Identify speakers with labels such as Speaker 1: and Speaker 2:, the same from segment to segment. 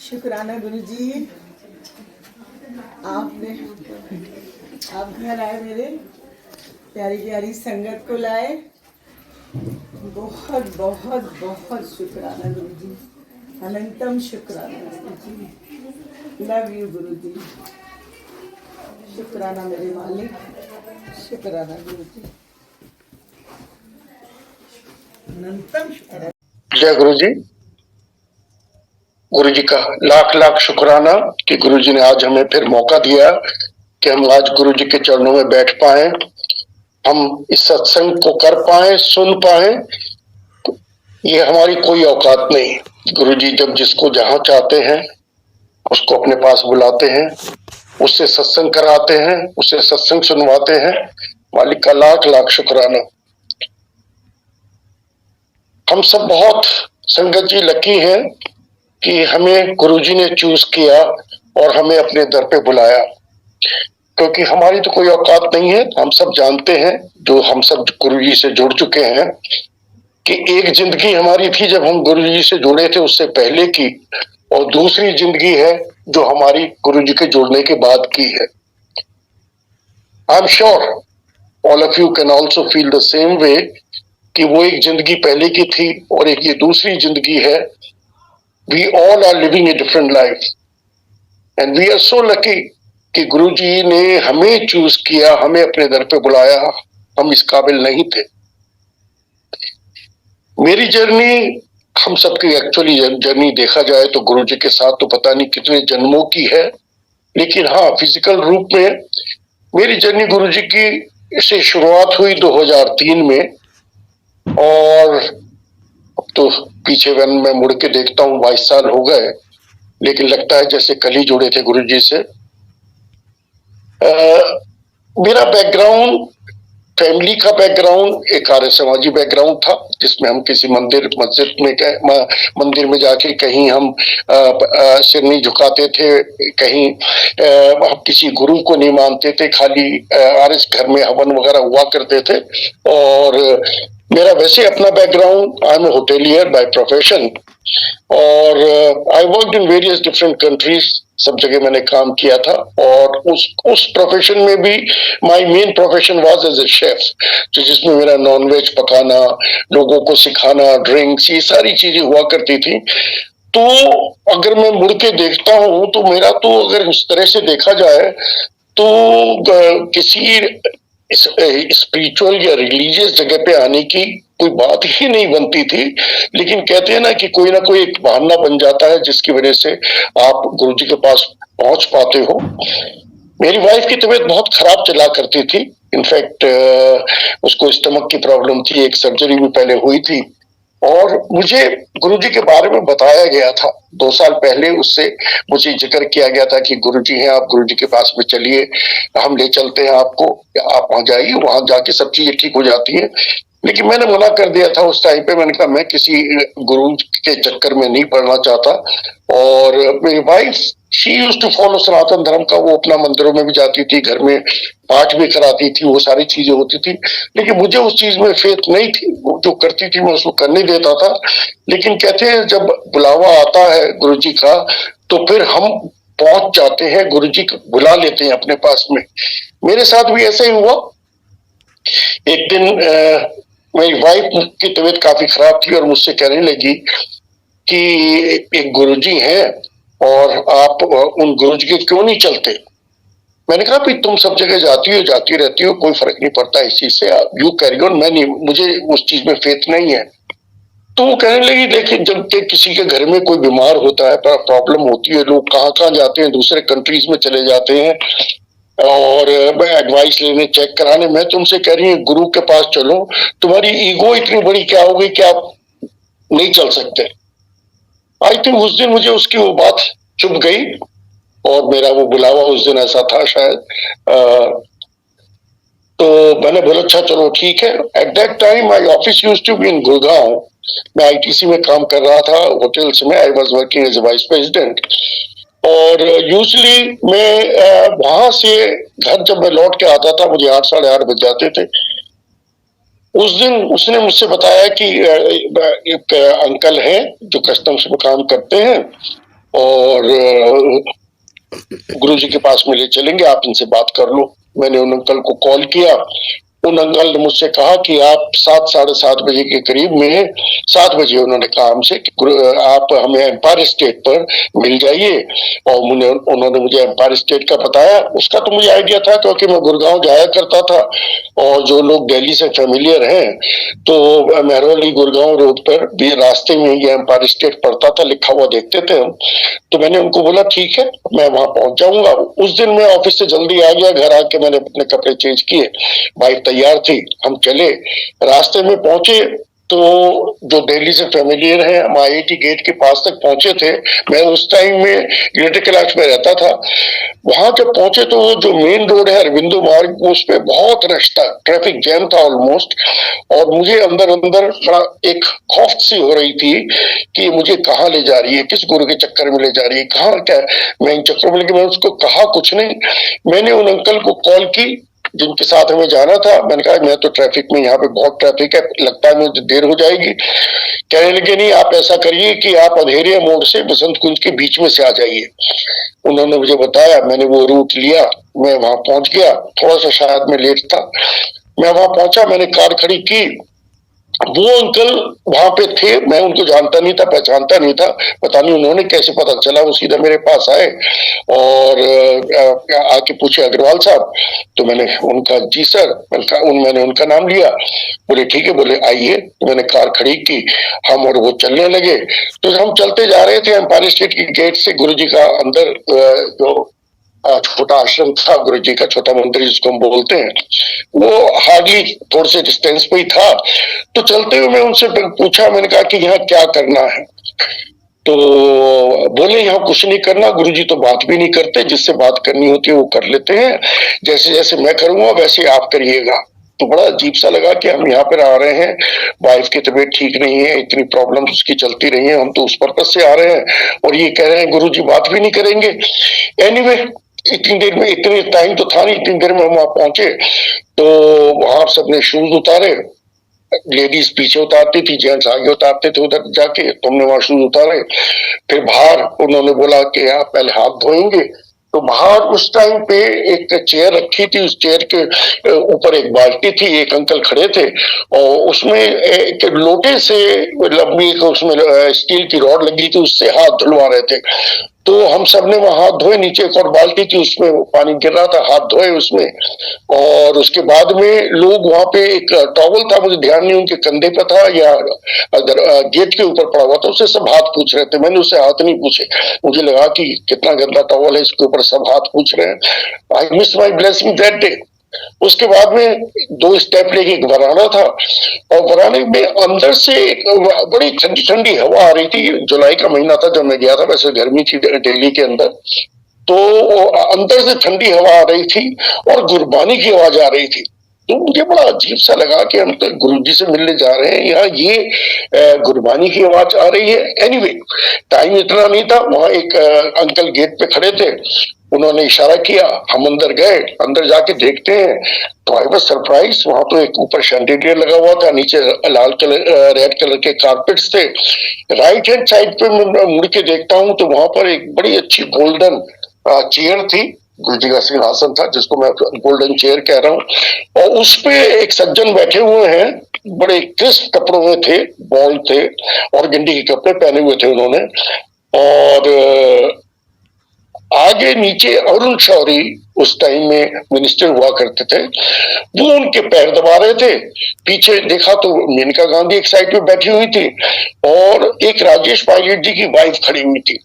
Speaker 1: शुक्राना गुरुजी, आपने आप घर आए, मेरे प्यारी प्यारी संगत को लाए। बहुत बहुत बहुत शुक्राना गुरुजी, अनंतम शुक्राना गुरुजी। लव यू गुरुजी, शुक्राना मेरे मालिक, शुक्राना गुरुजी, अनंतम शुक्राना।
Speaker 2: जय गुरु जी। गुरु जी का लाख लाख शुक्राना कि गुरु जी ने आज हमें फिर मौका दिया कि हम आज गुरु जी के चरणों में बैठ पाए, हम इस सत्संग को कर पाए, सुन पाए। ये हमारी कोई औकात नहीं। गुरु जी जब जिसको जहां चाहते हैं उसको अपने पास बुलाते हैं, उससे सत्संग कराते हैं, उससे सत्संग सुनवाते हैं। मालिक का लाख लाख शुक्राना। हम सब बहुत संगत जी लकी हैं कि हमें गुरुजी ने चूज किया और हमें अपने दर पे बुलाया, क्योंकि हमारी तो कोई औकात नहीं है। हम सब जानते हैं, जो हम सब गुरुजी से जुड़ चुके हैं, कि एक जिंदगी हमारी थी जब हम गुरुजी से जुड़े थे उससे पहले की, और दूसरी जिंदगी है जो हमारी गुरुजी के जुड़ने के बाद की है। I am sure all of you can also feel the same way कि वो एक जिंदगी पहले की थी और एक ये दूसरी जिंदगी है। We all are living a different life and we are so lucky कि गुरुजी ने हमें चूज किया, हमें अपने दर पे बुलाया। हम इस काबिल नहीं थे। मेरी जर्नी, हम सबकी एक्चुअली जर्नी देखा जाए तो गुरुजी के साथ तो पता नहीं कितने जन्मों की है, लेकिन हाँ, फिजिकल रूप में मेरी जर्नी गुरुजी की से शुरुआत हुई 2003 में, और तो पीछे मैं मुड़ के देखता हूँ 22 साल हो गए, लेकिन लगता है जैसे कल ही जुड़े थे गुरुजी से। मेरा बैकग्राउंड, फैमिली का बैकग्राउंड एक आर्य समाजी बैकग्राउंड था, जिसमें हम किसी मंदिर में जाके कहीं हम सिर नहीं झुकाते थे, कहीं हम किसी गुरु को नहीं मानते थे, खाली आर्य घर में हवन वगैरह हुआ करते थे। और मेरा वैसे अपना background, I am a hotelier by profession, और I worked in various different countries. सब जगह मैंने काम किया था, और उस प्रोफेशन में भी my main profession was as a chef, तो जिसमें मेरा नॉनवेज पकाना, लोगों को सिखाना, ड्रिंक्स, ये सारी चीजें हुआ करती थी। तो अगर मैं मुड़ के देखता हूँ तो मेरा तो, अगर उस तरह से देखा जाए तो किसी स्पिरिचुअल या रिलीजियस जगह पे आने की कोई बात ही नहीं बनती थी। लेकिन कहते हैं ना कि कोई ना कोई एक बहाना बन जाता है जिसकी वजह से आप गुरुजी के पास पहुंच पाते हो। मेरी वाइफ की तबीयत बहुत खराब चला करती थी। इनफैक्ट उसको स्टमक की प्रॉब्लम थी, एक सर्जरी भी पहले हुई थी, और मुझे गुरुजी के बारे में बताया गया था 2 साल पहले। उससे मुझे जिक्र किया गया था कि गुरुजी हैं, आप गुरुजी के पास में चलिए, हम ले चलते हैं आपको, आप वहां जाइए, वहां जाके सब चीजें ठीक हो जाती हैं। लेकिन मैंने मना कर दिया था उस टाइम पे। मैंने कहा मैं किसी गुरु के चक्कर में नहीं पड़ना चाहता। और मेरी wife, she used to follow Sanatan Dharma का, वो अपना मंदिरों में भी जाती थी, घर में पाठ भी कराती थी, वो सारी चीजें होती थी। लेकिन मुझे उस चीज में फेथ नहीं थी। वो जो करती थी मैं उसको करने देता था। लेकिन कहते हैं जब बुलावा आता है गुरुजी का तो फिर हम पहुंच जाते हैं, गुरुजी बुला लेते हैं अपने पास में। मेरे साथ भी ऐसा ही हुआ। एक दिन मेरी वाइफ की तबीयत काफी खराब थी और मुझसे कहने लगी कि एक गुरुजी हैं और आप उन गुरुजी के क्यों नहीं चलते। मैंने कहा भाई तुम सब जगह जाती रहती हो, कोई फर्क नहीं पड़ता इस चीज से, यू कैरी ऑन, मैं नहीं, मुझे उस चीज में फेथ नहीं है। तो वो कहने लगी देखिए, जब किसी के घर में कोई बीमार होता है, प्रॉब्लम होती है, लोग कहाँ कहाँ जाते हैं, दूसरे कंट्रीज में चले जाते हैं और एडवाइस लेने, चेक कराने। मैं तुमसे कह रही हूँ गुरु के पास चलो। तुम्हारी ईगो इतनी बड़ी क्या हो गई कि आप नहीं चल सकते। आई थिंक उस दिन मुझे उसकी वो बात चुभ गई, और मेरा वो बुलावा उस दिन ऐसा था शायद। तो मैंने बोला अच्छा चलो ठीक है। At that time my office used to be in Gurgaon. मैं आईटीसी में काम कर रहा था, होटल्स में। I was working as vice president. और यूजली मैं वहां से घर जब मैं लौट के आता था, मुझे 8 साढ़े 8 बज जाते थे। उस दिन उसने मुझसे बताया कि एक अंकल हैं जो कस्टम्स में काम करते हैं, और गुरुजी के पास में ले चलेंगे, आप इनसे बात कर लो। मैंने उन अंकल को कॉल किया। उन अंकल ने मुझसे कहा कि आप 7 साढ़े 7 बजे के करीब में, 7 बजे उन्होंने कहा हमसे कि आप हमें एम्पायर स्टेट पर मिल जाइए। और उन्होंने मुझे एम्पायर स्टेट का बताया। उसका तो मुझे आइडिया था क्योंकि मैं गुड़गांव जाया करता था, और जो लोग दिल्ली से फेमिलियर हैं तो मेहरौली गुड़गांव रोड पर भी रास्ते में ये एम्पायर स्टेट पड़ता था, लिखा हुआ देखते थे हम। तो मैंने उनको बोला ठीक है, मैं वहां पहुंच जाऊंगा। उस दिन मैं ऑफिस से जल्दी आ गया, घर आके मैंने अपने कपड़े चेंज किए, वाइफ तैयार थी, हम चले। रास्ते में पहुंचे तो जो दिल्ली से फेमिलियर है, हम IIT गेट के पास तक पहुंचे थे। मैं उस टाइम में ग्रेटर कैलाश में रहता था। वहां जब पहुंचे तो जो मेन रोड है अरविंदो मार्ग, उस पे बहुत रश था, ट्रैफिक जैम था ऑलमोस्ट। और मुझे अंदर अंदर बड़ा एक खौफ सी हो रही थी कि मुझे कहाँ ले जा रही है, किस गुरु के चक्कर में ले जा रही है, कहाँ क्या। मैं इन चक्करों में, लेकिन मैं उसको कहा कुछ नहीं। मैंने उन अंकल को कॉल की जिनके साथ हमें जाना था। मैंने कहा मैं तो ट्रैफिक में, यहाँ पे बहुत ट्रैफिक है, लगता है मुझे देर हो जाएगी। कहने लगे नहीं, आप ऐसा करिए कि आप अंधेरिया मोड़ से बसंत कुंज के बीच में से आ जाइए। उन्होंने मुझे बताया, मैंने वो रूट लिया, मैं वहां पहुंच गया। थोड़ा सा शायद मैं लेट था। मैं वहां पहुंचा, मैंने कार खड़ी की। वो अंकल वहां पे थे, मैं उनको जानता नहीं था, पहचानता नहीं था। पता नहीं उन्होंने कैसे पता चला, वो सीधा मेरे पास आए और आके पूछे अग्रवाल साहब। तो मैंने उनका जी सर, मैंने उनका नाम लिया। बोले ठीक है, बोले आइए। तो मैंने कार खड़ी की, हम और वो चलने लगे। तो हम चलते जा रहे थे एम्पायर स्टेट की गेट से गुरुजी का अंदर जो छोटा आश्रम था, गुरु जी का छोटा मंदिर जिसको हम बोलते हैं, वो हार्डली थोड़े से डिस्टेंस पे ही था। तो चलते हुए मैं उनसे पूछा, मैंने कहा कि यहाँ क्या करना है। तो बोले यहाँ कुछ नहीं करना, गुरुजी तो बात भी नहीं करते, जिससे बात करनी होती है वो कर लेते हैं, जैसे जैसे मैं करूंगा वैसे आप करिएगा। तो बड़ा अजीब सा लगा कि हम यहाँ पर आ रहे हैं, वाइफ की तबीयत ठीक नहीं है, इतनी प्रॉब्लम उसकी चलती रही है, हम तो उस पर्पज से आ रहे हैं, और ये कह रहे हैं गुरुजी बात भी नहीं करेंगे। एनीवे, इतनी देर में, इतने टाइम तो था नहीं, इतनी देर में हम वहां पहुंचे। तो वहां सबने शूज उतारे, लेडीज पीछे उतारती थी, जेंट्स आगे उतारते थे उधर जाके। तुमने वहां शूज उतारे। फिर बाहर उन्होंने बोला कि आप पहले हाथ धोएंगे। तो बाहर उस टाइम पे एक चेयर रखी थी, उस चेयर के ऊपर एक बाल्टी थी, एक अंकल खड़े थे, और उसमें एक लोटे से लंबी उसमें स्टील की रॉड लगी थी, उससे हाथ धुलवा रहे थे। तो हम सब ने वहां हाथ धोए, नीचे एक और बाल्टी थी उसमें पानी गिर रहा था, हाथ धोए उसमें। और उसके बाद में लोग वहां पे, एक टॉवल था, मुझे ध्यान नहीं उनके कंधे पे था या अगर गेट के ऊपर पड़ा हुआ था, उससे सब हाथ पूछ रहे थे। मैंने उससे हाथ नहीं पूछे, मुझे लगा कि कितना गंदा टॉवल है, इसके ऊपर सब हाथ पूछ रहे हैं। I miss my blessing that day. उसके बाद में 2 स्टेप लेके एक वराना था, और वराने में अंदर से एक बड़ी ठंडी ठंडी हवा आ रही थी। जुलाई का महीना था जब मैं गया था, वैसे गर्मी थी दिल्ली के अंदर। तो अंदर से ठंडी हवा आ रही थी और गुरबानी की आवाज आ रही थी। तो मुझे बड़ा अजीब सा लगा कि हम तो गुरुजी से मिलने जा रहे हैं, यहाँ ये गुरबानी की आवाज आ रही है। एनीवे, टाइम इतना नहीं था। वहां एक अंकल गेट पे खड़े थे, उन्होंने इशारा किया, हम अंदर गए। अंदर जाके देखते हैं तो आई वाज सरप्राइज, वहां तो एक ऊपर शैंडिलियर लगा हुआ था, नीचे लाल कलर, रेड कलर के कारपेट्स थे। राइट हैंड साइड पे मैं मुड़ के देखता हूँ तो वहां पर एक बड़ी अच्छी गोल्डन चेयर थी, गुरुजी का सिंहासन था, जिसको मैं गोल्डन चेयर कह रहा हूँ। और उस पे एक सज्जन बैठे हुए हैं, बड़े क्रिस्प कपड़ों में थे, बॉल थे, और गंडी के कपड़े पहने हुए थे उन्होंने। और आगे नीचे अरुण शौरी उस टाइम में मिनिस्टर हुआ करते थे, वो उनके पैर दबा रहे थे। पीछे देखा तो मेनका गांधी एक साइड पे बैठी हुई थी, और एक राजेश पायलट जी की वाइफ खड़ी हुई थी।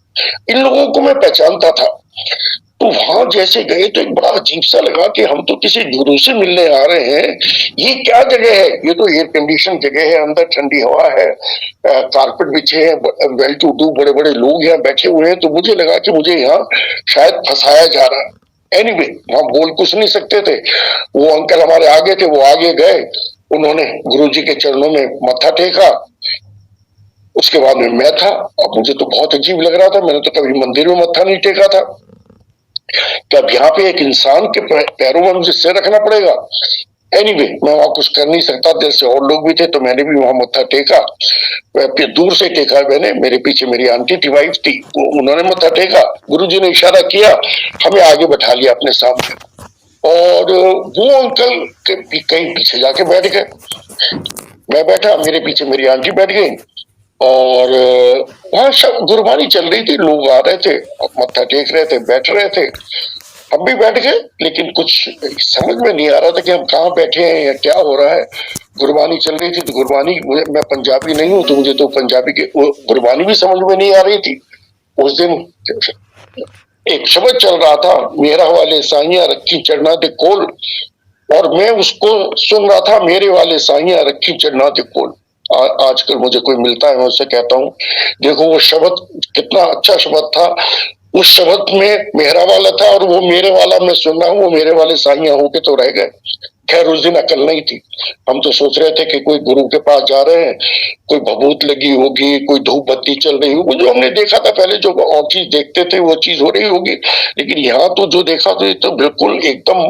Speaker 2: इन लोगों को मैं पहचानता था। तो वहां जैसे गए तो एक बड़ा अजीब सा लगा कि हम तो किसी गुरु से मिलने आ रहे हैं, ये क्या जगह है। ये तो एयर कंडीशन जगह है, अंदर ठंडी हवा है, कारपेट बिछे हैं, वेल टू डू बड़े बड़े लोग यहाँ बैठे हुए हैं। तो मुझे लगा कि मुझे यहाँ शायद फंसाया जा रहा है। एनीवे, वहां बोल कुछ नहीं सकते थे। वो अंकल हमारे आगे थे, वो आगे गए, उन्होंने गुरुजी के चरणों में मत्था टेका। उसके बाद में मैं था। अब मुझे तो बहुत अजीब लग रहा था, मैंने तो कभी मंदिर में मत्था नहीं टेका था। कि अब यहाँ पे एक इंसान के पैरों में मुझे सिर रखना पड़ेगा। एनीवे मैं वहां कुछ कर नहीं सकता, देर से और लोग भी थे तो मैंने भी वहां मत्था टेका। फिर दूर से टेका मैंने, मेरे पीछे मेरी आंटी थी, वाइफ थी, उन्होंने मत्था टेका। गुरुजी ने इशारा किया, हमें आगे बैठा लिया अपने सामने, और वो अंकल कहीं पीछे जाके बैठ गए। मैं बैठा, मेरे पीछे मेरी आंटी बैठ गई, और वहां सब गुरबानी चल रही थी, लोग आ रहे थे, मत्था टेक रहे थे, बैठ रहे थे, हम भी बैठ गए। लेकिन कुछ समझ में नहीं आ रहा था कि हम कहाँ बैठे हैं या क्या हो रहा है। गुरबानी चल रही थी तो गुरबानी, मैं पंजाबी नहीं हूं तो मुझे तो पंजाबी की गुरबानी भी समझ में नहीं आ रही थी। उस दिन एक शब्द चल रहा था, मेरा वाले साइया रखी चढ़ना दे कोल, और मैं उसको सुन रहा था, मेरे वाले साइया रखी चढ़ना दे कोल। आजकल मुझे कोई मिलता है मैं उससे कहता हूँ, देखो वो शब्द कितना अच्छा शब्द था। उस शब्द में मेरा वाला था और वो मेरे वाला मैं सुन रहा हूँ, वो मेरे वाले साइया होके तो रह गए। खैर उस दिन अकल नहीं थी, हम तो सोच रहे थे कि कोई गुरु के पास जा रहे हैं, कोई भभूत लगी होगी, कोई धूप बत्ती चल रही होगी, जो हमने देखा था पहले, जो और चीज देखते थे वो चीज हो रही होगी। लेकिन यहाँ तो जो देखा तो ये तो बिल्कुल एकदम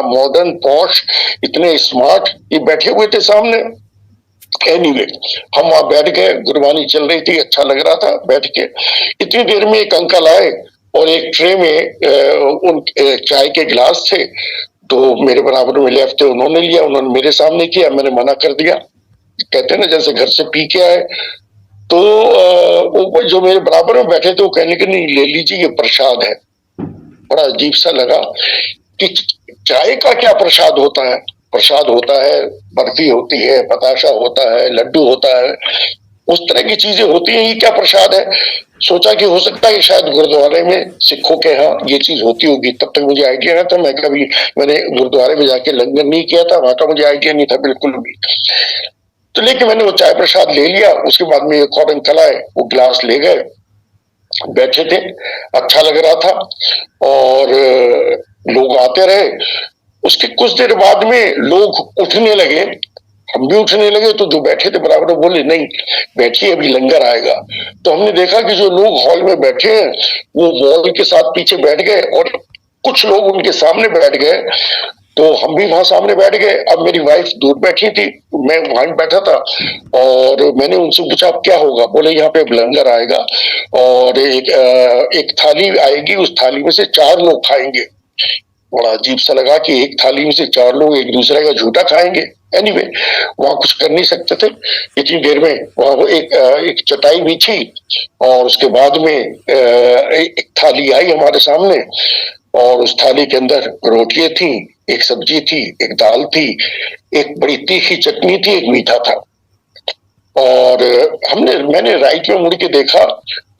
Speaker 2: मॉडर्न पॉश, इतने स्मार्ट ये बैठे हुए थे सामने। एनीवे हम वहां बैठ गए, गुरबानी चल रही थी, अच्छा लग रहा था बैठ के। इतनी देर में एक अंकल आए और एक ट्रे में उन चाय के गिलास थे, तो मेरे बराबर में लेफ्ट थे, उन्होंने लिया, उन्होंने मेरे सामने किया, मैंने मना कर दिया। कहते हैं ना जैसे घर से पी के आए। तो वो जो मेरे बराबर में बैठे थे वो कहने के नहीं ले लीजिए ये प्रसाद है। बड़ा अजीब सा लगा कि चाय का क्या प्रसाद होता है। प्रसाद होता है, बर्फी होती है, बताशा होता है, लड्डू होता है, उस तरह की चीजें होती हैं, ये क्या प्रसाद है। सोचा कि हो सकता है शायद गुरुद्वारे में सिखों के यहाँ ये चीज होती होगी। तब तक मुझे आइडिया नहीं था, मैंने गुरुद्वारे में जाके लंगर नहीं किया था, वहां का मुझे आइडिया नहीं था बिल्कुल भी। तो लेकिन मैंने वो चाय प्रसाद ले लिया। उसके बाद में एक और अंकल आए, वो गिलास ले गए, बैठे थे, अच्छा लग रहा था, और लोग आते रहे। उसके कुछ देर बाद में लोग उठने लगे, हम भी उठने लगे, तो जो बैठे थे बराबर बोले नहीं बैठिए अभी लंगर आएगा। तो हमने देखा कि जो लोग हॉल में बैठे हैं वो वॉल के साथ पीछे बैठ गए और कुछ लोग उनके सामने बैठ गए, तो हम भी वहां सामने बैठ गए। अब मेरी वाइफ दूर बैठी थी, मैं वहां बैठा था, और मैंने उनसे पूछा अब क्या होगा। बोले यहाँ पे अब लंगर आएगा और एक थाली आएगी, उस थाली में से 4 लोग खाएंगे। बड़ा अजीब सा लगा कि एक थाली में से 4 लोग एक दूसरे का झूठा खाएंगे। एनीवे वहां कुछ कर नहीं सकते थे। इतनी देर में वहां एक चटाई बिछी और उसके बाद में एक थाली आई हमारे सामने, और उस थाली के अंदर रोटियां थी, एक सब्जी थी, एक दाल थी, एक बड़ी तीखी चटनी थी, एक मीठा था। और मैंने राइट में मुड़ के देखा,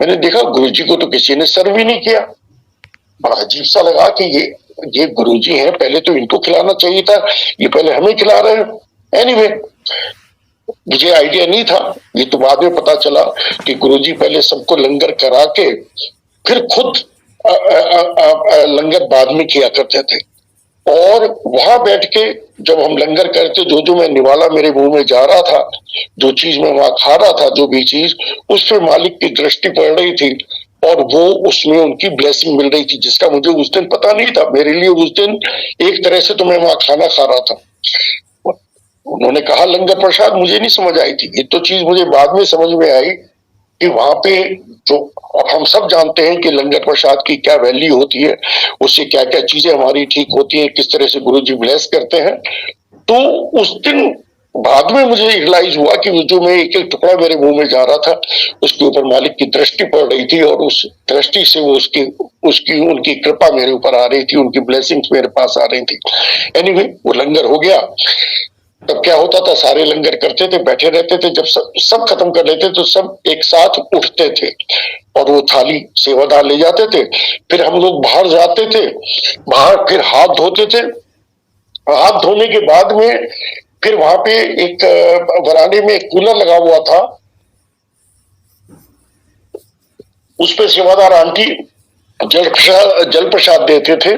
Speaker 2: मैंने देखा गुरुजी को तो किसी ने सर्व ही नहीं किया। बड़ा अजीब सा लगा कि ये गुरुजी हैं, पहले तो इनको खिलाना चाहिए था, ये पहले हमें खिला रहे हैं। एनीवे मुझे आइडिया नहीं था, ये तो बाद में पता चला कि गुरुजी पहले सबको लंगर करा के फिर खुद लंगर बाद में किया करते थे। और वहां बैठ के जब हम लंगर करते, जो जो मैं निवाला मेरे मुंह में जा रहा था, जो चीज मैं वहां खा रहा था, जो भी चीज, उस पर मालिक की दृष्टि पड़ रही थी और वो उसमें उनकी ब्लेसिंग मिल रही थी, जिसका मुझे उस दिन पता नहीं था। मेरे लिए उस दिन एक तरह से तो मैं वहां खाना खा रहा था। उन्होंने कहा लंगर प्रसाद, मुझे नहीं समझ आई थी, ये तो चीज मुझे बाद में समझ में आई कि वहां पे जो, अब हम सब जानते हैं कि लंगर प्रसाद की क्या वैल्यू होती है, उससे क्या क्या चीजें हमारी ठीक होती हैं, किस तरह से गुरु जी ब्लेस करते हैं। तो उस दिन बाद में मुझे रियलाइज हुआ कि जो मैं एक एक टुकड़ा मेरे मुंह में जा रहा था, उसके ऊपर मालिक की दृष्टि पड़ रही थी, और उस दृष्टि से वो उसकी उनकी कृपा मेरे ऊपर आ रही थी, उनकी ब्लेसिंग्स मेरे पास आ रही थी। एनीवे वो लंगर हो गया। तब क्या होता था, सारे लंगर करते थे, बैठे रहते थे, जब सब खत्म कर लेते तो सब एक साथ उठते थे और वो थाली सेवादार ले जाते थे। फिर हम लोग बाहर जाते थे, बाहर फिर हाथ धोते थे। हाथ धोने के बाद में फिर वहां पे एक बरामदे में एक कूलर लगा हुआ था, उस पे सेवादार आंटी जल प्रसाद देते थे।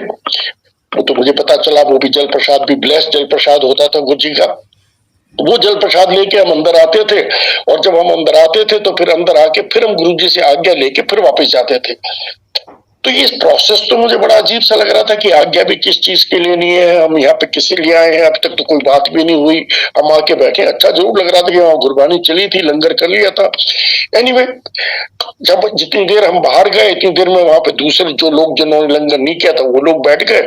Speaker 2: वो तो मुझे पता चला वो भी जल प्रसाद भी ब्लेस्ड जल प्रसाद होता था गुरु जी का। वो जल प्रसाद लेके हम अंदर आते थे, और जब हम अंदर आते थे तो फिर अंदर आके फिर हम गुरु जी से आज्ञा लेके फिर वापस जाते थे। तो ये प्रोसेस तो मुझे बड़ा अजीब सा लग रहा था कि आज्ञा भी किस चीज के लिए नहीं है, हम यहाँ पे किसी लिए आए हैं, अब तक तो कोई बात भी नहीं हुई, हम आके बैठे। अच्छा जरूर लग रहा था कि वहां गुरबानी चली थी, लंगर कर लिया था। एनीवे, जब जितनी देर हम बाहर गए इतनी देर में वहां पे दूसरे जो लोग जिन्होंने लंगर नहीं किया था वो लोग बैठ गए,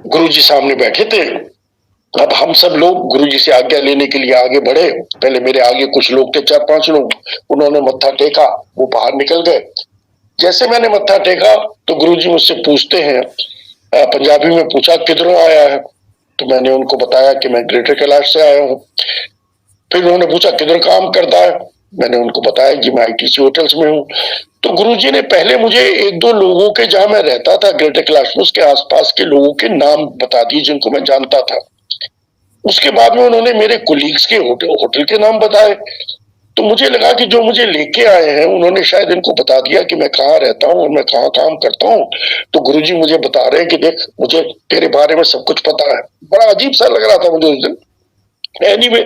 Speaker 2: गुरुजी सामने बैठे थे। अब हम सब लोग गुरुजी से आज्ञा लेने के लिए आगे बढ़े। पहले मेरे आगे कुछ लोग थे, 4-5 लोग, उन्होंने मत्था टेका, वो बाहर निकल गए। जैसे मैंने मत्था टेका तो गुरुजी मुझसे पूछते हैं, पंजाबी में पूछा किधरों आया है, तो मैंने उनको बताया कि मैं ग्रेटर कैलाश से आया हूँ। फिर उन्होंने पूछा किधर काम करता है, मैंने उनको बताया कि मैं आईटीसी होटल्स में हूँ। तो गुरुजी ने पहले मुझे 1-2 लोगों के, जहां मैं रहता था ग्रेटर कैलाश में, उसके आसपास के लोगों के नाम बता दिए जिनको मैं जानता था। उसके बाद में उन्होंने मेरे कोलीग्स के होटल के नाम बताए। तो मुझे लगा कि जो मुझे लेके आए हैं उन्होंने शायद इनको बता दिया कि मैं कहाँ रहता हूँ और मैं कहाँ काम करता हूँ। तो गुरुजी मुझे बता रहे हैं कि देख, मुझे तेरे बारे में सब कुछ पता है। बड़ा अजीब सा लग रहा था मुझे उस दिन। एनीवे,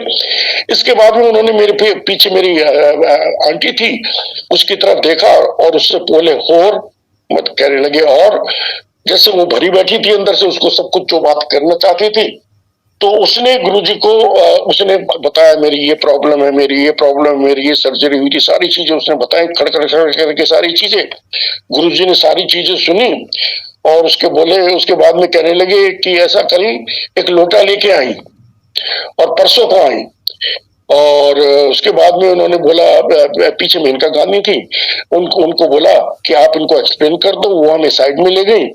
Speaker 2: इसके बाद में उन्होंने मेरे पीछे मेरी आंटी थी, उसकी तरफ देखा और उससे बोले और मत, कहने लगे और। जैसे वो भरी बैठी थी अंदर से, उसको सब कुछ जो बात करना चाहती थी, तो उसने गुरुजी को उसने बताया मेरी ये प्रॉब्लम है, मेरी ये प्रॉब्लम, मेरी ये सर्जरी हुई थी, सारी चीजें उसने बताई खड़खड़ करके सारी चीजें। गुरुजी ने सारी चीजें सुनी और उसके बाद में कहने लगे कि ऐसा करी, एक लोटा लेके आई और परसों को आई। और उसके बाद में उन्होंने बोला, पीछे मेनका गांधी थी, उनको बोला कि आप इनको एक्सप्लेन कर दो। वो हमें साइड में ले गई।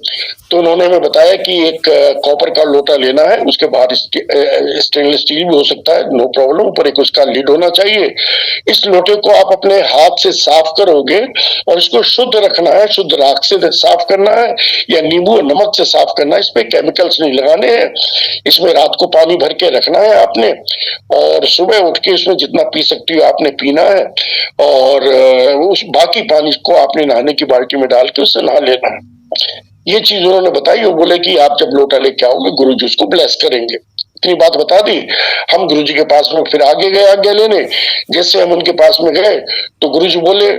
Speaker 2: तो उन्होंने हमें बताया कि एक कॉपर का लोटा लेना है, उसके बाद स्टेनलेस स्टील भी हो सकता है, नो प्रॉब्लम, पर एक उसका लिड होना चाहिए। इस लोटे को आप अपने हाथ से साफ करोगे और इसको शुद्ध रखना है, शुद्ध राख से साफ करना है या नींबू और नमक से साफ करना है। इसमें केमिकल्स नहीं लगाने हैं। इसमें रात को पानी भर के रखना है आपने, और सुबह उठ के इसमें जितना पी सकती हो आपने पीना है, और उस बाकी पानी को आपने नहाने की बाल्टी में डाल के उससे नहा लेना है। ये चीज उन्होंने बताई। वो बोले कि आप जब लोटा लेके आओगे गुरुजी उसको ब्लेस करेंगे। इतनी बात बता दी। हम गुरुजी के पास में फिर आगे गए आज्ञा लेने। जैसे हम उनके पास में गए तो गुरुजी बोले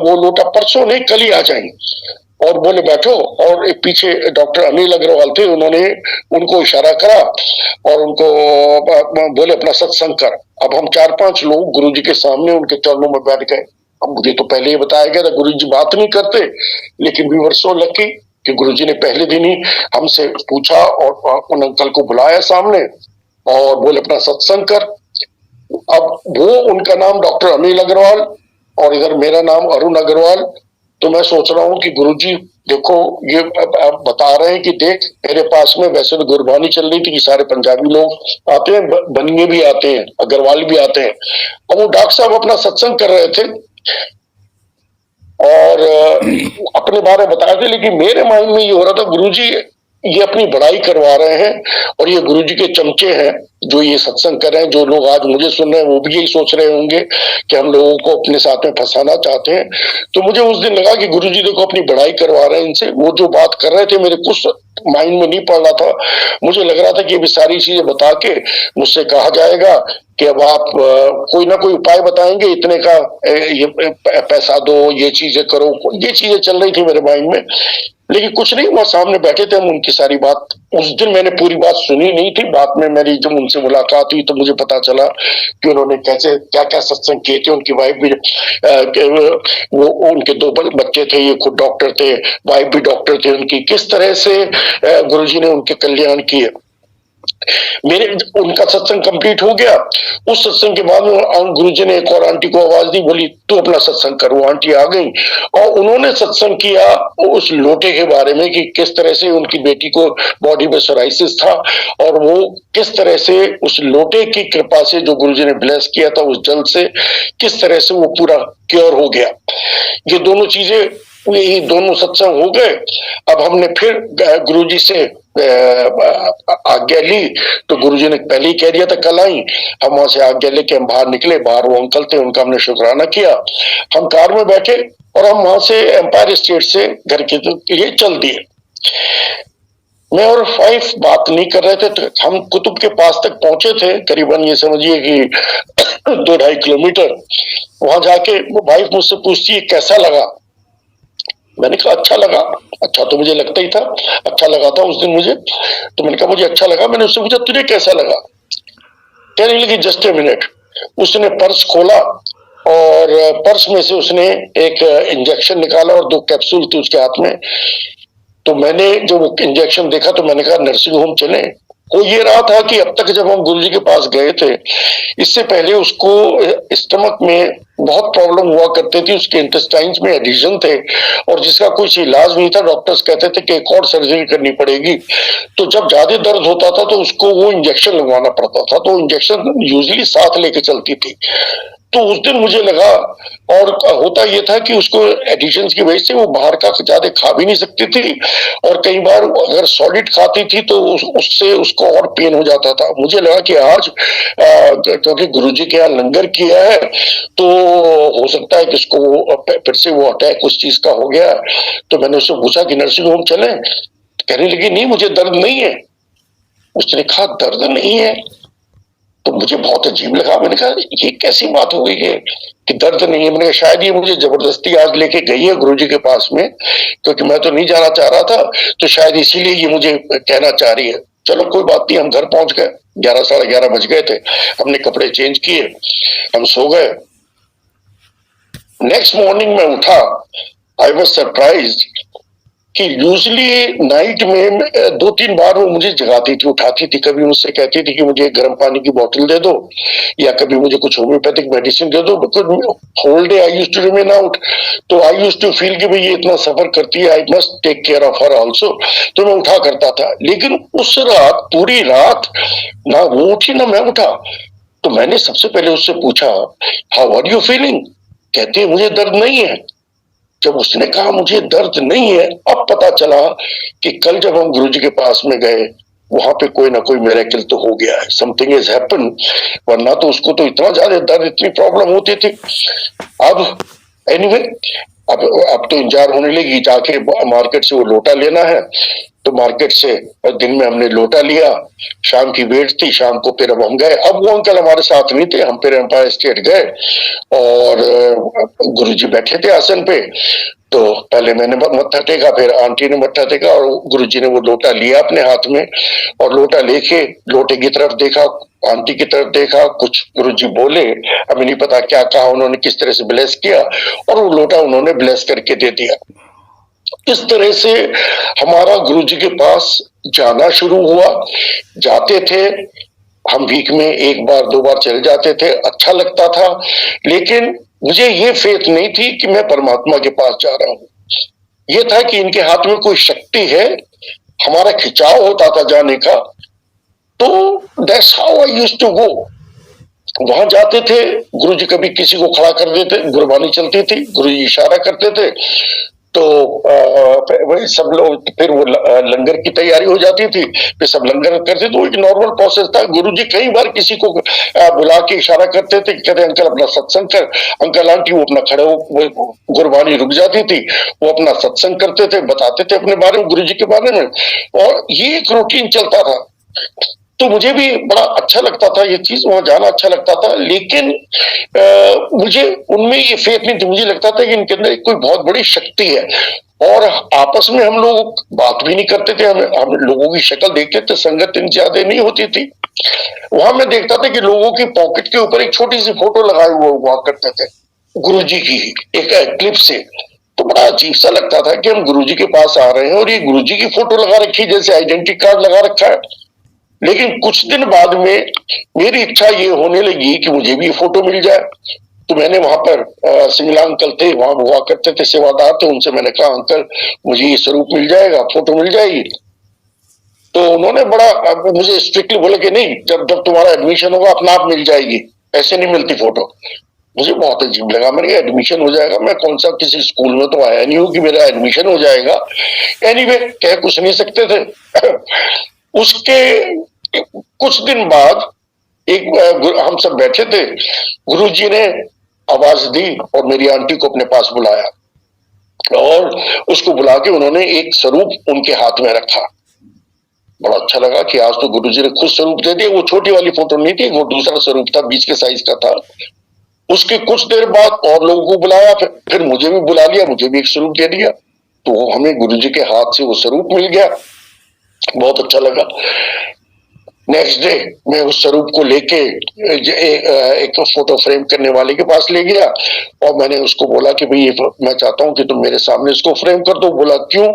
Speaker 2: वो लोटा परसों नहीं कल ही आ जाएंगे, और बोले बैठो। और एक पीछे डॉक्टर अनिल अग्रवाल थे, उन्होंने उनको इशारा करा और उनको बोले अपना सत्संग कर। अब हम 4-5 लोग गुरुजी के सामने उनके चरणों में बैठ गए। अब मुझे तो पहले ही बताया गया था गुरुजी बात नहीं करते, लेकिन वी वर सो लकी कि गुरुजी ने पहले दिन ही हमसे पूछा और उन अंकल को बुलाया सामने और बोले अपना सत्संग कर। अब वो, उनका नाम डॉक्टर अनिल अग्रवाल और इधर मेरा नाम अरुण अग्रवाल। तो मैं सोच रहा हूँ कि गुरुजी देखो, ये अब बता रहे हैं कि देख मेरे पास में, वैसे तो गुरबानी चल रही थी कि सारे पंजाबी लोग आते हैं, बनिए भी आते हैं, अग्रवाल भी आते हैं, और वो डॉक्टर साहब अपना सत्संग कर रहे थे और अपने बारे में बता रहे थे। लेकिन मेरे माइंड में ये हो रहा था गुरुजी ये अपनी बड़ाई करवा रहे हैं और ये गुरुजी के चमचे हैं जो ये सत्संग कर रहे हैं। जो लोग आज मुझे सुन रहे हैं वो भी यही सोच रहे होंगे कि हम लोगों को अपने साथ में फंसाना चाहते हैं। तो मुझे उस दिन लगा कि गुरुजी देखो अपनी बड़ाई करवा रहे हैं इनसे। वो जो बात कर रहे थे मेरे कुछ माइंड में नहीं पड़ रहा था। मुझे लग रहा था कि ये सारी चीजें बता के मुझसे कहा जाएगा कि अब आप कोई ना कोई उपाय बताएंगे, इतने का ये पैसा दो, ये चीजें करो। ये चीजें चल रही थी मेरे माइंड में, लेकिन कुछ नहीं हुआ। सामने बैठे थे हम, उनकी सारी बात उस दिन मैंने पूरी बात सुनी नहीं थी। बाद में मेरी जब उनसे मुलाकात हुई तो मुझे पता चला कि उन्होंने कैसे क्या क्या सत्संग किए थे। उनकी वाइफ भी वो उनके 2 बच्चे थे, ये खुद डॉक्टर थे, वाइफ भी डॉक्टर थे उनकी। किस तरह से गुरुजी ने उनके कल्याण किए। मेरे उनका सत्संग कंप्लीट हो गया। उस सत्संग के बाद में गुरुजी ने एक और आंटी को आवाज दी, बोली तू अपना सत्संग कर। वो आंटी आ गई और उन्होंने सत्संग किया उस लोटे के बारे में कि किस तरह से उनकी बेटी को बॉडी में सोराइसिस था और वो किस तरह से उस लोटे की कृपा से जो गुरुजी ने ब्लेस किया था उस जल से किस तरह से वो पूरा क्योर हो गया। ये दोनों चीजें, ये दोनों सत्संग हो गए। अब हमने फिर गुरुजी से आज्ञा ली तो गुरुजी ने पहले ही कह दिया था कल आई। हम वहां से आज्ञा लेके हम बाहर निकले। बाहर वो अंकल थे, उनका हमने शुक्राना किया। हम कार में बैठे और हम वहां से एम्पायर स्टेट से घर के लिए चल दिए। मैं और वाइफ बात नहीं कर रहे थे, तो हम कुतुब के पास तक पहुंचे थे, करीबन ये समझिए कि 2-2.5 किलोमीटर। वहां जाके वो वाइफ मुझसे पूछती है कैसा लगा। मैंने कहा अच्छा लगा। अच्छा तो मुझे लगता ही था, अच्छा लगा था उस दिन मुझे। तो मैंने कहा मुझे अच्छा लगा। मैंने उससे पूछा तुझे कैसा लगा? कहने लगी जस्ट ए मिनट। उसने पर्स खोला और पर्स में से उसने एक इंजेक्शन निकाला और 2 कैप्सूल थी उसके हाथ में। तो मैंने जो वो इंजेक्शन देखा तो मैंने कहा नर्सिंग होम चले। वो ये रहा था कि अब तक जब हम गुरुजी के पास गए थे, इससे पहले उसको स्टमक में बहुत प्रॉब्लम हुआ करती थी, उसके इंटेस्टाइन्स में एडिशन थे और जिसका कुछ इलाज नहीं था। डॉक्टर्स कहते थे कि एक और सर्जरी करनी पड़ेगी। तो जब ज्यादा दर्द होता था तो उसको वो इंजेक्शन लगवाना पड़ता था, तो इंजेक्शन यूजली साथ लेके चलती थी। तो उस दिन मुझे लगा, और होता ये था कि उसको एडिशंस की वजह से वो बाहर का ज्यादा खा भी नहीं सकती थी और कई बार अगर सॉलिड खाती थी तो उससे उसको और पेन हो जाता था। मुझे लगा कि आज क्योंकि गुरुजी के यहाँ लंगर किया है तो हो सकता है कि इसको फिर से वो अटैक उस चीज का हो गया। तो मैंने उससे पूछा कि नर्सिंग होम चले? कहने लगी नहीं मुझे दर्द नहीं है। उसने कहा दर्द नहीं है? तो मुझे बहुत अजीब लगा। मैंने कहा ये कैसी बात हो गई है कि दर्द नहीं है? मैंने कहा शायद ये मुझे जबरदस्ती आज लेके गई है गुरुजी के पास में, क्योंकि मैं तो नहीं जाना चाह रहा था, तो शायद इसीलिए ये मुझे कहना चाह रही है। चलो कोई बात नहीं। हम घर पहुंच गए, 11 साढ़े 11 बज गए थे। हमने कपड़े चेंज किए, हम सो गए। नेक्स्ट मॉर्निंग में उठा, आई वॉज सरप्राइज कि यूजली नाइट में 2-3 बार वो मुझे जगाती थी, उठाती थी। कभी मुझसे कहती थी कि मुझे गर्म पानी की बोतल दे दो, या कभी मुझे कुछ होम्योपैथिक मेडिसिन दे दो। Because whole day I used to remain out, तो आई यूज्ड टू फील कि भाई ये इतना सफर करती है, I must take care of her also. तो मैं उठा करता था। लेकिन उस रात, पूरी रात, ना वो उठी ना मैं उठा। तो मैंने सबसे पहले उससे पूछा हाउ आर यू फीलिंग? कहती है मुझे दर्द नहीं है। जब उसने कहा मुझे दर्द नहीं है, अब पता चला कि कल जब हम गुरुजी के पास में गए वहां पे कोई ना कोई मिरेकल तो हो गया है, समथिंग इज हैपन। वरना तो उसको तो इतना ज्यादा दर्द, इतनी प्रॉब्लम होती थी। अब एनीवे, अब तो इंतजार होने लगी, जाके मार्केट से वो लोटा लेना है। तो मार्केट से दिन में हमने लोटा लिया, शाम की वेट थी, शाम को फिर अब हम गए। अब वो अंकल हमारे साथ नहीं थे, हम फिर एम्पायर स्टेट गए और गुरुजी बैठे थे आसन पे। तो पहले मैंने मत्था टेका, फिर आंटी ने मत्था टेका और गुरुजी ने वो लोटा लिया अपने हाथ में और लोटा लेके लोटे की तरफ देखा, आंटी की तरफ देखा, कुछ गुरुजी बोले, हमें नहीं पता क्या कहा उन्होंने, किस तरह से ब्लेस किया और वो लोटा उन्होंने ब्लेस करके दे दिया। इस तरह से हमारा गुरुजी के पास जाना शुरू हुआ। जाते थे हम, वीक में 1 बार 2 बार चले जाते थे, अच्छा लगता था। लेकिन मुझे ये फेथ नहीं थी कि मैं परमात्मा के पास जा रहा हूं। ये था कि इनके हाथ में कोई शक्ति है, हमारा खिंचाव होता था जाने का। तो that's how I used to go. वहां जाते थे, गुरुजी कभी किसी को खड़ा कर देते, गुरबानी चलती थी, गुरुजी इशारा करते थे, तो वही सब लोग, फिर वो लंगर की तैयारी हो जाती थी, फिर सब लंगर करते। तो एक नॉर्मल प्रोसेस था। गुरुजी कई बार किसी को बुला के इशारा करते थे, कहते अंकल अपना सत्संग कर। अंकल आंटी वो अपना खड़े हो, गुरबानी रुक जाती थी, वो अपना सत्संग करते थे, बताते थे अपने बारे में, गुरुजी के बारे में, और ये एक रूटीन चलता था। तो मुझे भी बड़ा अच्छा लगता था ये चीज, वहां जाना अच्छा लगता था। लेकिन मुझे उनमें ये फेथ नहीं थी। मुझे लगता था कि इनके अंदर कोई बहुत बड़ी शक्ति है। और आपस में हम लोग बात भी नहीं करते थे, हम लोगों की शक्ल देखते थे, संगत इतनी ज्यादा नहीं होती थी। वहां मैं देखता था कि लोगों की पॉकेट के ऊपर एक छोटी सी फोटो लगाए हुए हुआ करते थे गुरुजी की, एक क्लिप से। तो बड़ा अजीब सा लगता था कि हम गुरुजी के पास आ रहे हैं और ये गुरुजी की फोटो लगा रखी, जैसे आइडेंटिटी कार्ड लगा रखा है। लेकिन कुछ दिन बाद में मेरी इच्छा ये होने लगी कि मुझे भी फोटो मिल जाए। तो मैंने वहां पर सिंगला अंकल थे, वहां हुआ करते थे, सेवादार थे, उनसे मैंने कहा अंकल मुझे ये स्वरूप मिल जाएगा, फोटो मिल जाएगी? तो उन्होंने बड़ा मुझे स्ट्रिक्टली बोले कि नहीं, जब जब तुम्हारा एडमिशन होगा अपना आप मिल जाएगी, ऐसे नहीं मिलती फोटो। मुझे बहुत अजीब लगा। मैंने कहा एडमिशन हो जाएगा, मैं कौन सा किसी स्कूल में तो आया नहीं हूं कि मेरा एडमिशन हो जाएगा। एनीवे, कह कुछ नहीं सकते थे। उसके कुछ दिन बाद हम सब बैठे थे, गुरुजी ने आवाज दी और मेरी आंटी को अपने पास बुलाया और उसको बुला के उन्होंने एक स्वरूप उनके हाथ में रखा। बड़ा अच्छा लगा कि आज तो गुरुजी ने खुद स्वरूप दे दिया। वो छोटी वाली फोटो नहीं थी, वो दूसरा स्वरूप था, बीच के साइज का था। उसके कुछ देर बाद और लोगों को बुलाया, फिर मुझे भी बुला लिया, मुझे भी एक स्वरूप दे दिया। तो हमें गुरुजी के हाथ से वो स्वरूप मिल गया, बहुत अच्छा लगा। नेक्स्ट डे मैं उस स्वरूप को लेके एक फोटो फ्रेम करने वाले के पास ले गया और मैंने उसको बोला कि भाई मैं चाहता हूं कि तुम मेरे सामने इसको फ्रेम कर दो। बोला क्यों?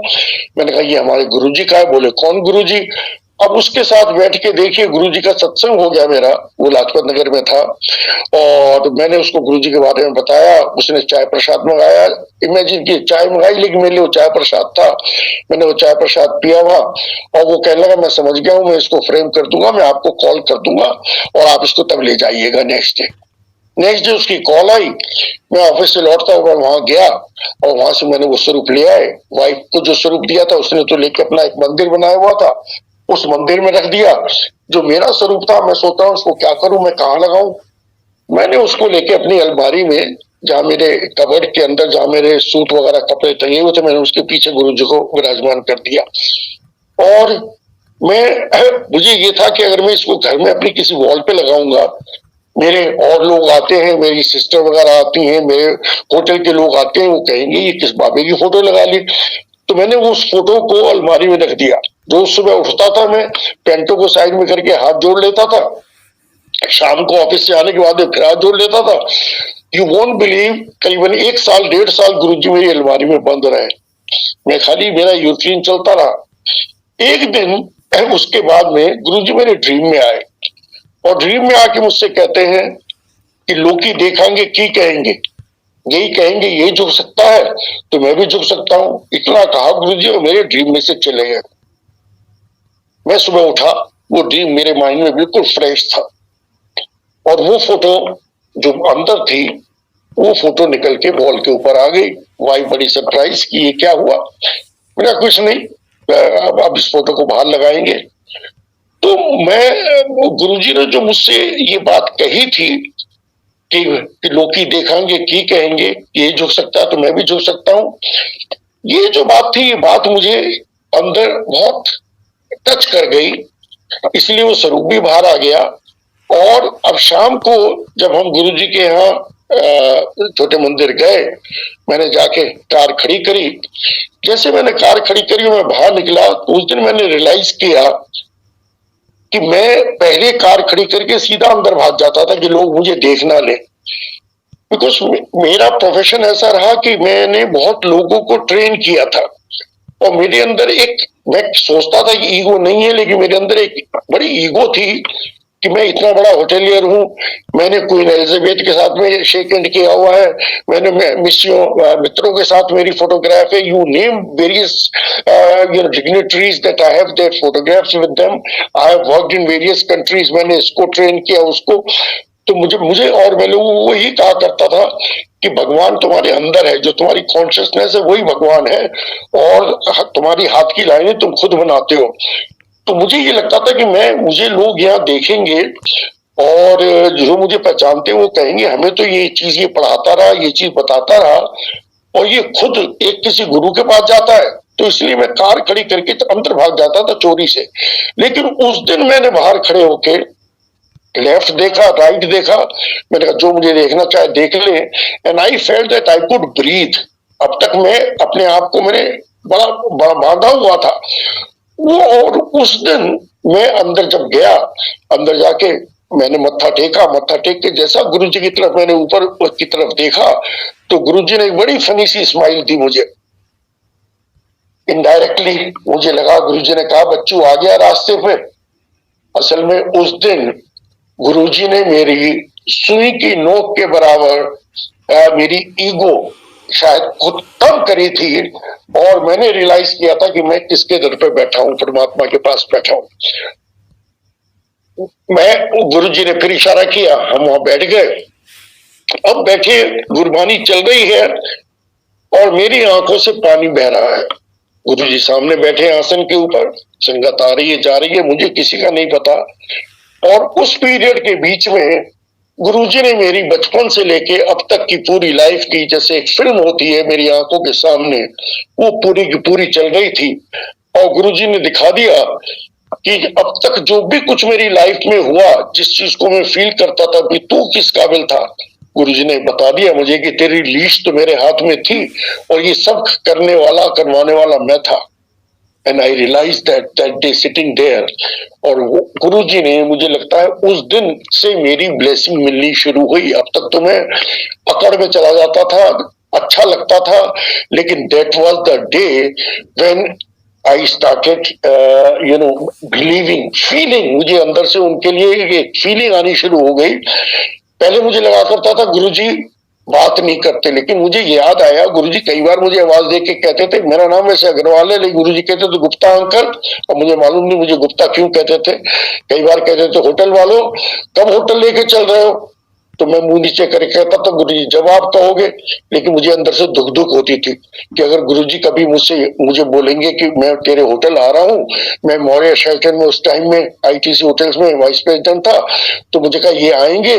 Speaker 2: मैंने कहा ये हमारे गुरुजी का है। बोले कौन गुरुजी? अब उसके साथ बैठ के देखिए, गुरुजी का सत्संग हो गया मेरा, वो लाजपत नगर में था, और मैंने उसको गुरुजी के बारे में बताया। उसने चाय प्रसाद मंगाया, इमेजिन की चाय मंगाई, लेकिन मेरे लिए वो चाय प्रसाद था। मैंने वो चाय प्रसाद पिया वहां, और वो कहने लगा मैं समझ गया हूँ, मैं इसको फ्रेम कर दूंगा, मैं आपको कॉल कर दूंगा और आप इसको तब ले जाइएगा। नेक्स्ट डे उसकी कॉल आई, मैं ऑफिस से लौटता हुआ वहां गया और वहां से मैंने वो स्वरूप ले आए। वाइफ को जो स्वरूप दिया था उसने तो लेके अपना एक मंदिर बनाया हुआ था, उस मंदिर में रख दिया। जो मेरा स्वरूप था, मैं सोचता हूँ उसको क्या करूं, मैं कहाँ लगाऊं। मैंने उसको लेके अपनी अलमारी में, जहां मेरे कबर्ड के अंदर जहां मेरे सूट वगैरह कपड़े टंगे हुए थे, मैंने उसके पीछे गुरुजी को विराजमान कर दिया। और मुझे ये था कि अगर मैं इसको घर में अपनी किसी वॉल पे लगाऊंगा, मेरे और लोग आते हैं, मेरी सिस्टर वगैरह आती हैं, मेरे होटल के लोग आते हैं, वो कहेंगे ये किस बाबे की फोटो लगा ली। तो मैंने उस फोटो को अलमारी में रख दिया। रोज सुबह उठता था, मैं पेंटो को साइड में करके हाथ जोड़ लेता था, शाम को ऑफिस से आने के बाद फिर हाथ जोड़ लेता था। यू वोंट बिलीव, करीबन 1 साल 1.5 साल गुरुजी मेरी अलमारी में बंद रहे, मैं खाली मेरा यूट्रीन चलता रहा। एक दिन उसके बाद में गुरुजी मेरे ड्रीम में आए और ड्रीम में आके मुझसे कहते हैं कि लोकी देखेंगे की कहेंगे, यही कहेंगे ये झुक सकता है तो मैं भी झुक सकता हूं। इतना कहा गुरुजी और मेरे ड्रीम में से चले गए। मैं सुबह उठा, वो ड्रीम मेरे माइंड में बिल्कुल फ्रेश था और वो फोटो जो अंदर थी, वो फोटो निकल के वॉल के ऊपर आ गई। वाइफ बड़ी सरप्राइज की ये क्या हुआ? मेरा कुछ नहीं, अब इस फोटो को बाहर लगाएंगे। तो गुरुजी ने जो मुझसे ये बात कही थी कि लोकी देखेंगे की कहेंगे, ये झुक सकता है तो मैं भी झुक सकता हूँ, ये जो बात थी, ये बात मुझे अंदर बहुत टच कर गई, इसलिए वो स्वरूप भी बाहर आ गया। और अब शाम को जब हम गुरुजी के यहाँ छोटे मंदिर गए, मैंने जाके कार खड़ी करी। जैसे मैंने कार खड़ी करी, मैं बाहर निकला, तो उस दिन मैंने रियलाइज किया कि मैं पहले कार खड़ी करके सीधा अंदर भाग जाता था कि लोग मुझे देख ना ले। बिकॉज मेरा प्रोफेशन ऐसा रहा कि मैंने बहुत लोगों को ट्रेन किया था और मेरे अंदर एक, मैं सोचता था कि ईगो नहीं है, लेकिन मेरे अंदर एक बड़ी ईगो थी कि मैं इतना बड़ा होटेलियर हूँ, मैंने क्वीन एलिजाबेथ के साथ में शेक हैंड किया हुआ है, मैंने मित्रों के साथ मेरी फोटोग्राफ है, you name various dignitaries that I have their photographs with them, I have worked in various countries, मैंने इसको ट्रेन किया उसको। तो मुझे और मैं लोगों को वही कहा करता था कि भगवान तुम्हारे अंदर है, जो तुम्हारी कॉन्शियसनेस है वही भगवान है, और तुम्हारी हाथ की लाइनें तुम खुद बनाते हो। तो मुझे ये लगता था कि मुझे लोग यहाँ देखेंगे और जो मुझे पहचानते वो कहेंगे हमें तो ये चीज ये पढ़ाता रहा, ये चीज बताता रहा, और ये खुद एक किसी गुरु के पास जाता है। तो इसलिए मैं कार खड़ी करके अंदर भाग जाता था चोरी से। लेकिन उस दिन मैंने बाहर खड़े होके लेफ्ट देखा, राइट देखा, मैंने कहा जो मुझे देखना चाहे देख ले, and I felt that I could breathe. अब तक मैं अपने आप को मैंने बड़ा बांधा हुआ था वो। और उस दिन मैं अंदर जब गया, अंदर जाके मैंने मत्था टेका, मत्था टेक के जैसा गुरुजी की तरफ मैंने ऊपर की तरफ देखा, तो गुरुजी ने एक बड़ी फनी सी स्माइल दी मुझे। इनडायरेक्टली मुझे लगा गुरुजी ने कहा बच्चू आ गया रास्ते पे। असल में उस दिन गुरुजी ने मेरी सुई की नोक के बराबर मेरी ईगो शायद खुद कम करी थी, और मैंने रियलाइज किया था कि मैं किसके दर पे बैठा हूं, परमात्मा के पास बैठा हूं। गुरुजी ने फिर इशारा किया, हम वहां बैठ गए। अब बैठे, गुरबानी चल रही है और मेरी आंखों से पानी बह रहा है। गुरुजी सामने बैठे आसन के ऊपर, संगत आ रही है जा रही है, मुझे किसी का नहीं पता। और उस पीरियड के बीच में गुरुजी ने मेरी बचपन से लेके अब तक की पूरी लाइफ की, जैसे एक फिल्म होती है मेरी आंखों के सामने, वो पूरी की पूरी चल रही थी। और गुरुजी ने दिखा दिया कि अब तक जो भी कुछ मेरी लाइफ में हुआ, जिस चीज को मैं फील करता था कि तू किस काबिल था, गुरुजी ने बता दिया मुझे कि तेरी लीश तो मेरे हाथ में थी और ये सब करने वाला करवाने वाला मैं था। And I realise that day sitting there. और गुरुजी ने, मुझे लगता है उस दिन से मेरी ब्लेसिंग मिलनी शुरू हुई। अब तक तो मैं अकड़ में चला जाता था, अच्छा लगता था, लेकिन that was the day when I started believing, feeling, मुझे अंदर से उनके लिए एक फीलिंग आनी शुरू हो गई। पहले मुझे लगा करता था गुरुजी बात नहीं करते, लेकिन मुझे याद आया गुरुजी कई बार मुझे आवाज दे के कहते थे, मेरा नाम वैसे अग्रवाल है लेकिन गुरुजी कहते थे गुप्ता अंकल, और मुझे मालूम नहीं मुझे गुप्ता क्यों कहते थे। कई बार कहते थे होटल वालों कब होटल लेके चल रहे हो, तो मैं मुंह नीचे करके कहता था गुरुजी जवाब कहोगे, लेकिन मुझे अंदर से दुख दुख होती थी कि अगर गुरुजी कभी मुझे बोलेंगे कि मैं तेरे होटल आ रहा हूँ, मैं मौर्य शेल्टन में उस टाइम में आईटीसी होटल्स में वाइस प्रेसिडेंट था, तो मुझे कहा ये आएंगे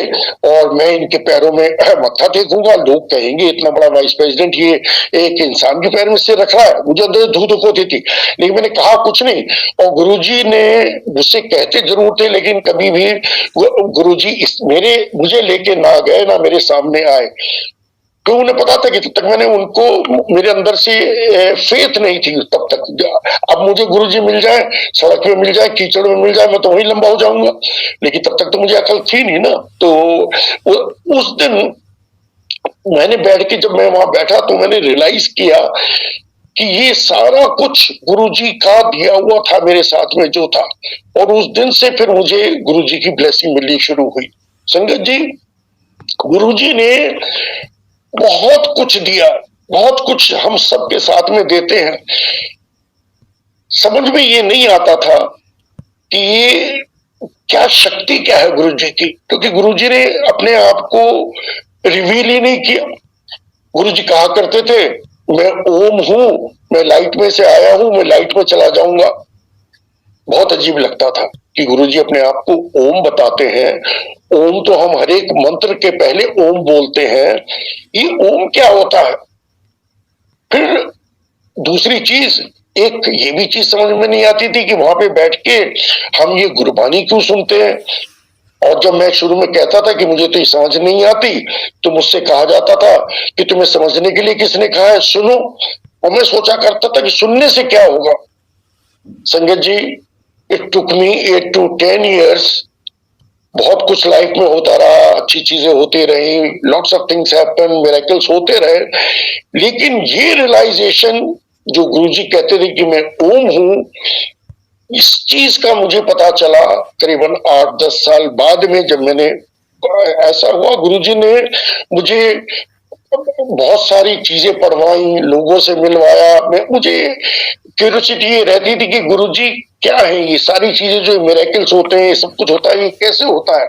Speaker 2: और मैं इनके पैरों में मत्था टेकूंगा, लोग कहेंगे इतना बड़ा वाइस प्रेसिडेंट ये एक इंसान के पैर में से रख रहा है। मुझे अंदर दुख दुख होती थी, लेकिन मैंने कहा कुछ नहीं। और गुरुजी ने मुझसे कहते जरूर थे, लेकिन कभी भी गुरुजी मुझे लेके ना गए ना मेरे सामने आए, तो उन्हें पता था कि तब तक मैंने उनको, मेरे अंदर से फेथ नहीं थी तब तक। अब मुझे गुरुजी मिल जाए, सड़क में मिल जाए, कीचड़ में मिल जाए, मैं तो वही लंबा हो जाऊंगा, लेकिन तब तक तो मुझे अकल थी नहीं ना। तो उस दिन मैंने बैठ के, जब मैं वहां बैठा तो मैंने रियलाइज किया कि ये सारा कुछ गुरुजी का दिया हुआ था मेरे साथ में जो था। और उस दिन से फिर मुझे गुरुजी की ब्लेसिंग मिलनी शुरू हुई। संगत जी, गुरुजी ने बहुत कुछ दिया, बहुत कुछ हम सबके साथ में देते हैं। समझ में ये नहीं आता था कि ये क्या शक्ति क्या है गुरुजी की, क्योंकि गुरुजी ने अपने आप को रिवील ही नहीं किया। गुरुजी कहा करते थे मैं ओम हूं, मैं लाइट में से आया हूं, मैं लाइट में चला जाऊंगा। बहुत अजीब लगता था कि गुरुजी अपने आप को ओम बताते हैं। ओम तो हम हर एक मंत्र के पहले ओम बोलते हैं, ये ओम क्या होता है? फिर दूसरी चीज, एक ये भी चीज समझ में नहीं आती थी कि वहां पे बैठ के हम ये गुरबानी क्यों सुनते हैं। और जब मैं शुरू में कहता था कि मुझे तो ये समझ नहीं आती, तो मुझसे कहा जाता था कि तुम्हें समझने के लिए किसने कहा है, सुनो। और मैं सोचा करता था कि सुनने से क्या होगा। संगत जी, it took me 8 to 10 years। बहुत कुछ लाइफ में होता रहा, अच्छी चीजें होती रही, lots of things happen, miracles होते रहे, लेकिन ये रियलाइजेशन जो गुरुजी कहते थे कि मैं ओम हूं, इस चीज का मुझे पता चला करीबन 8-10 साल बाद में, जब मैंने, ऐसा हुआ गुरुजी ने मुझे बहुत सारी चीजें पढ़वाई, लोगों से मिलवाया। मुझे क्यूरियोसिटी ये रहती थी कि गुरुजी क्या है, ये सारी चीजें जो मिरेकल्स होते हैं, ये सब कुछ होता है, ये कैसे होता है।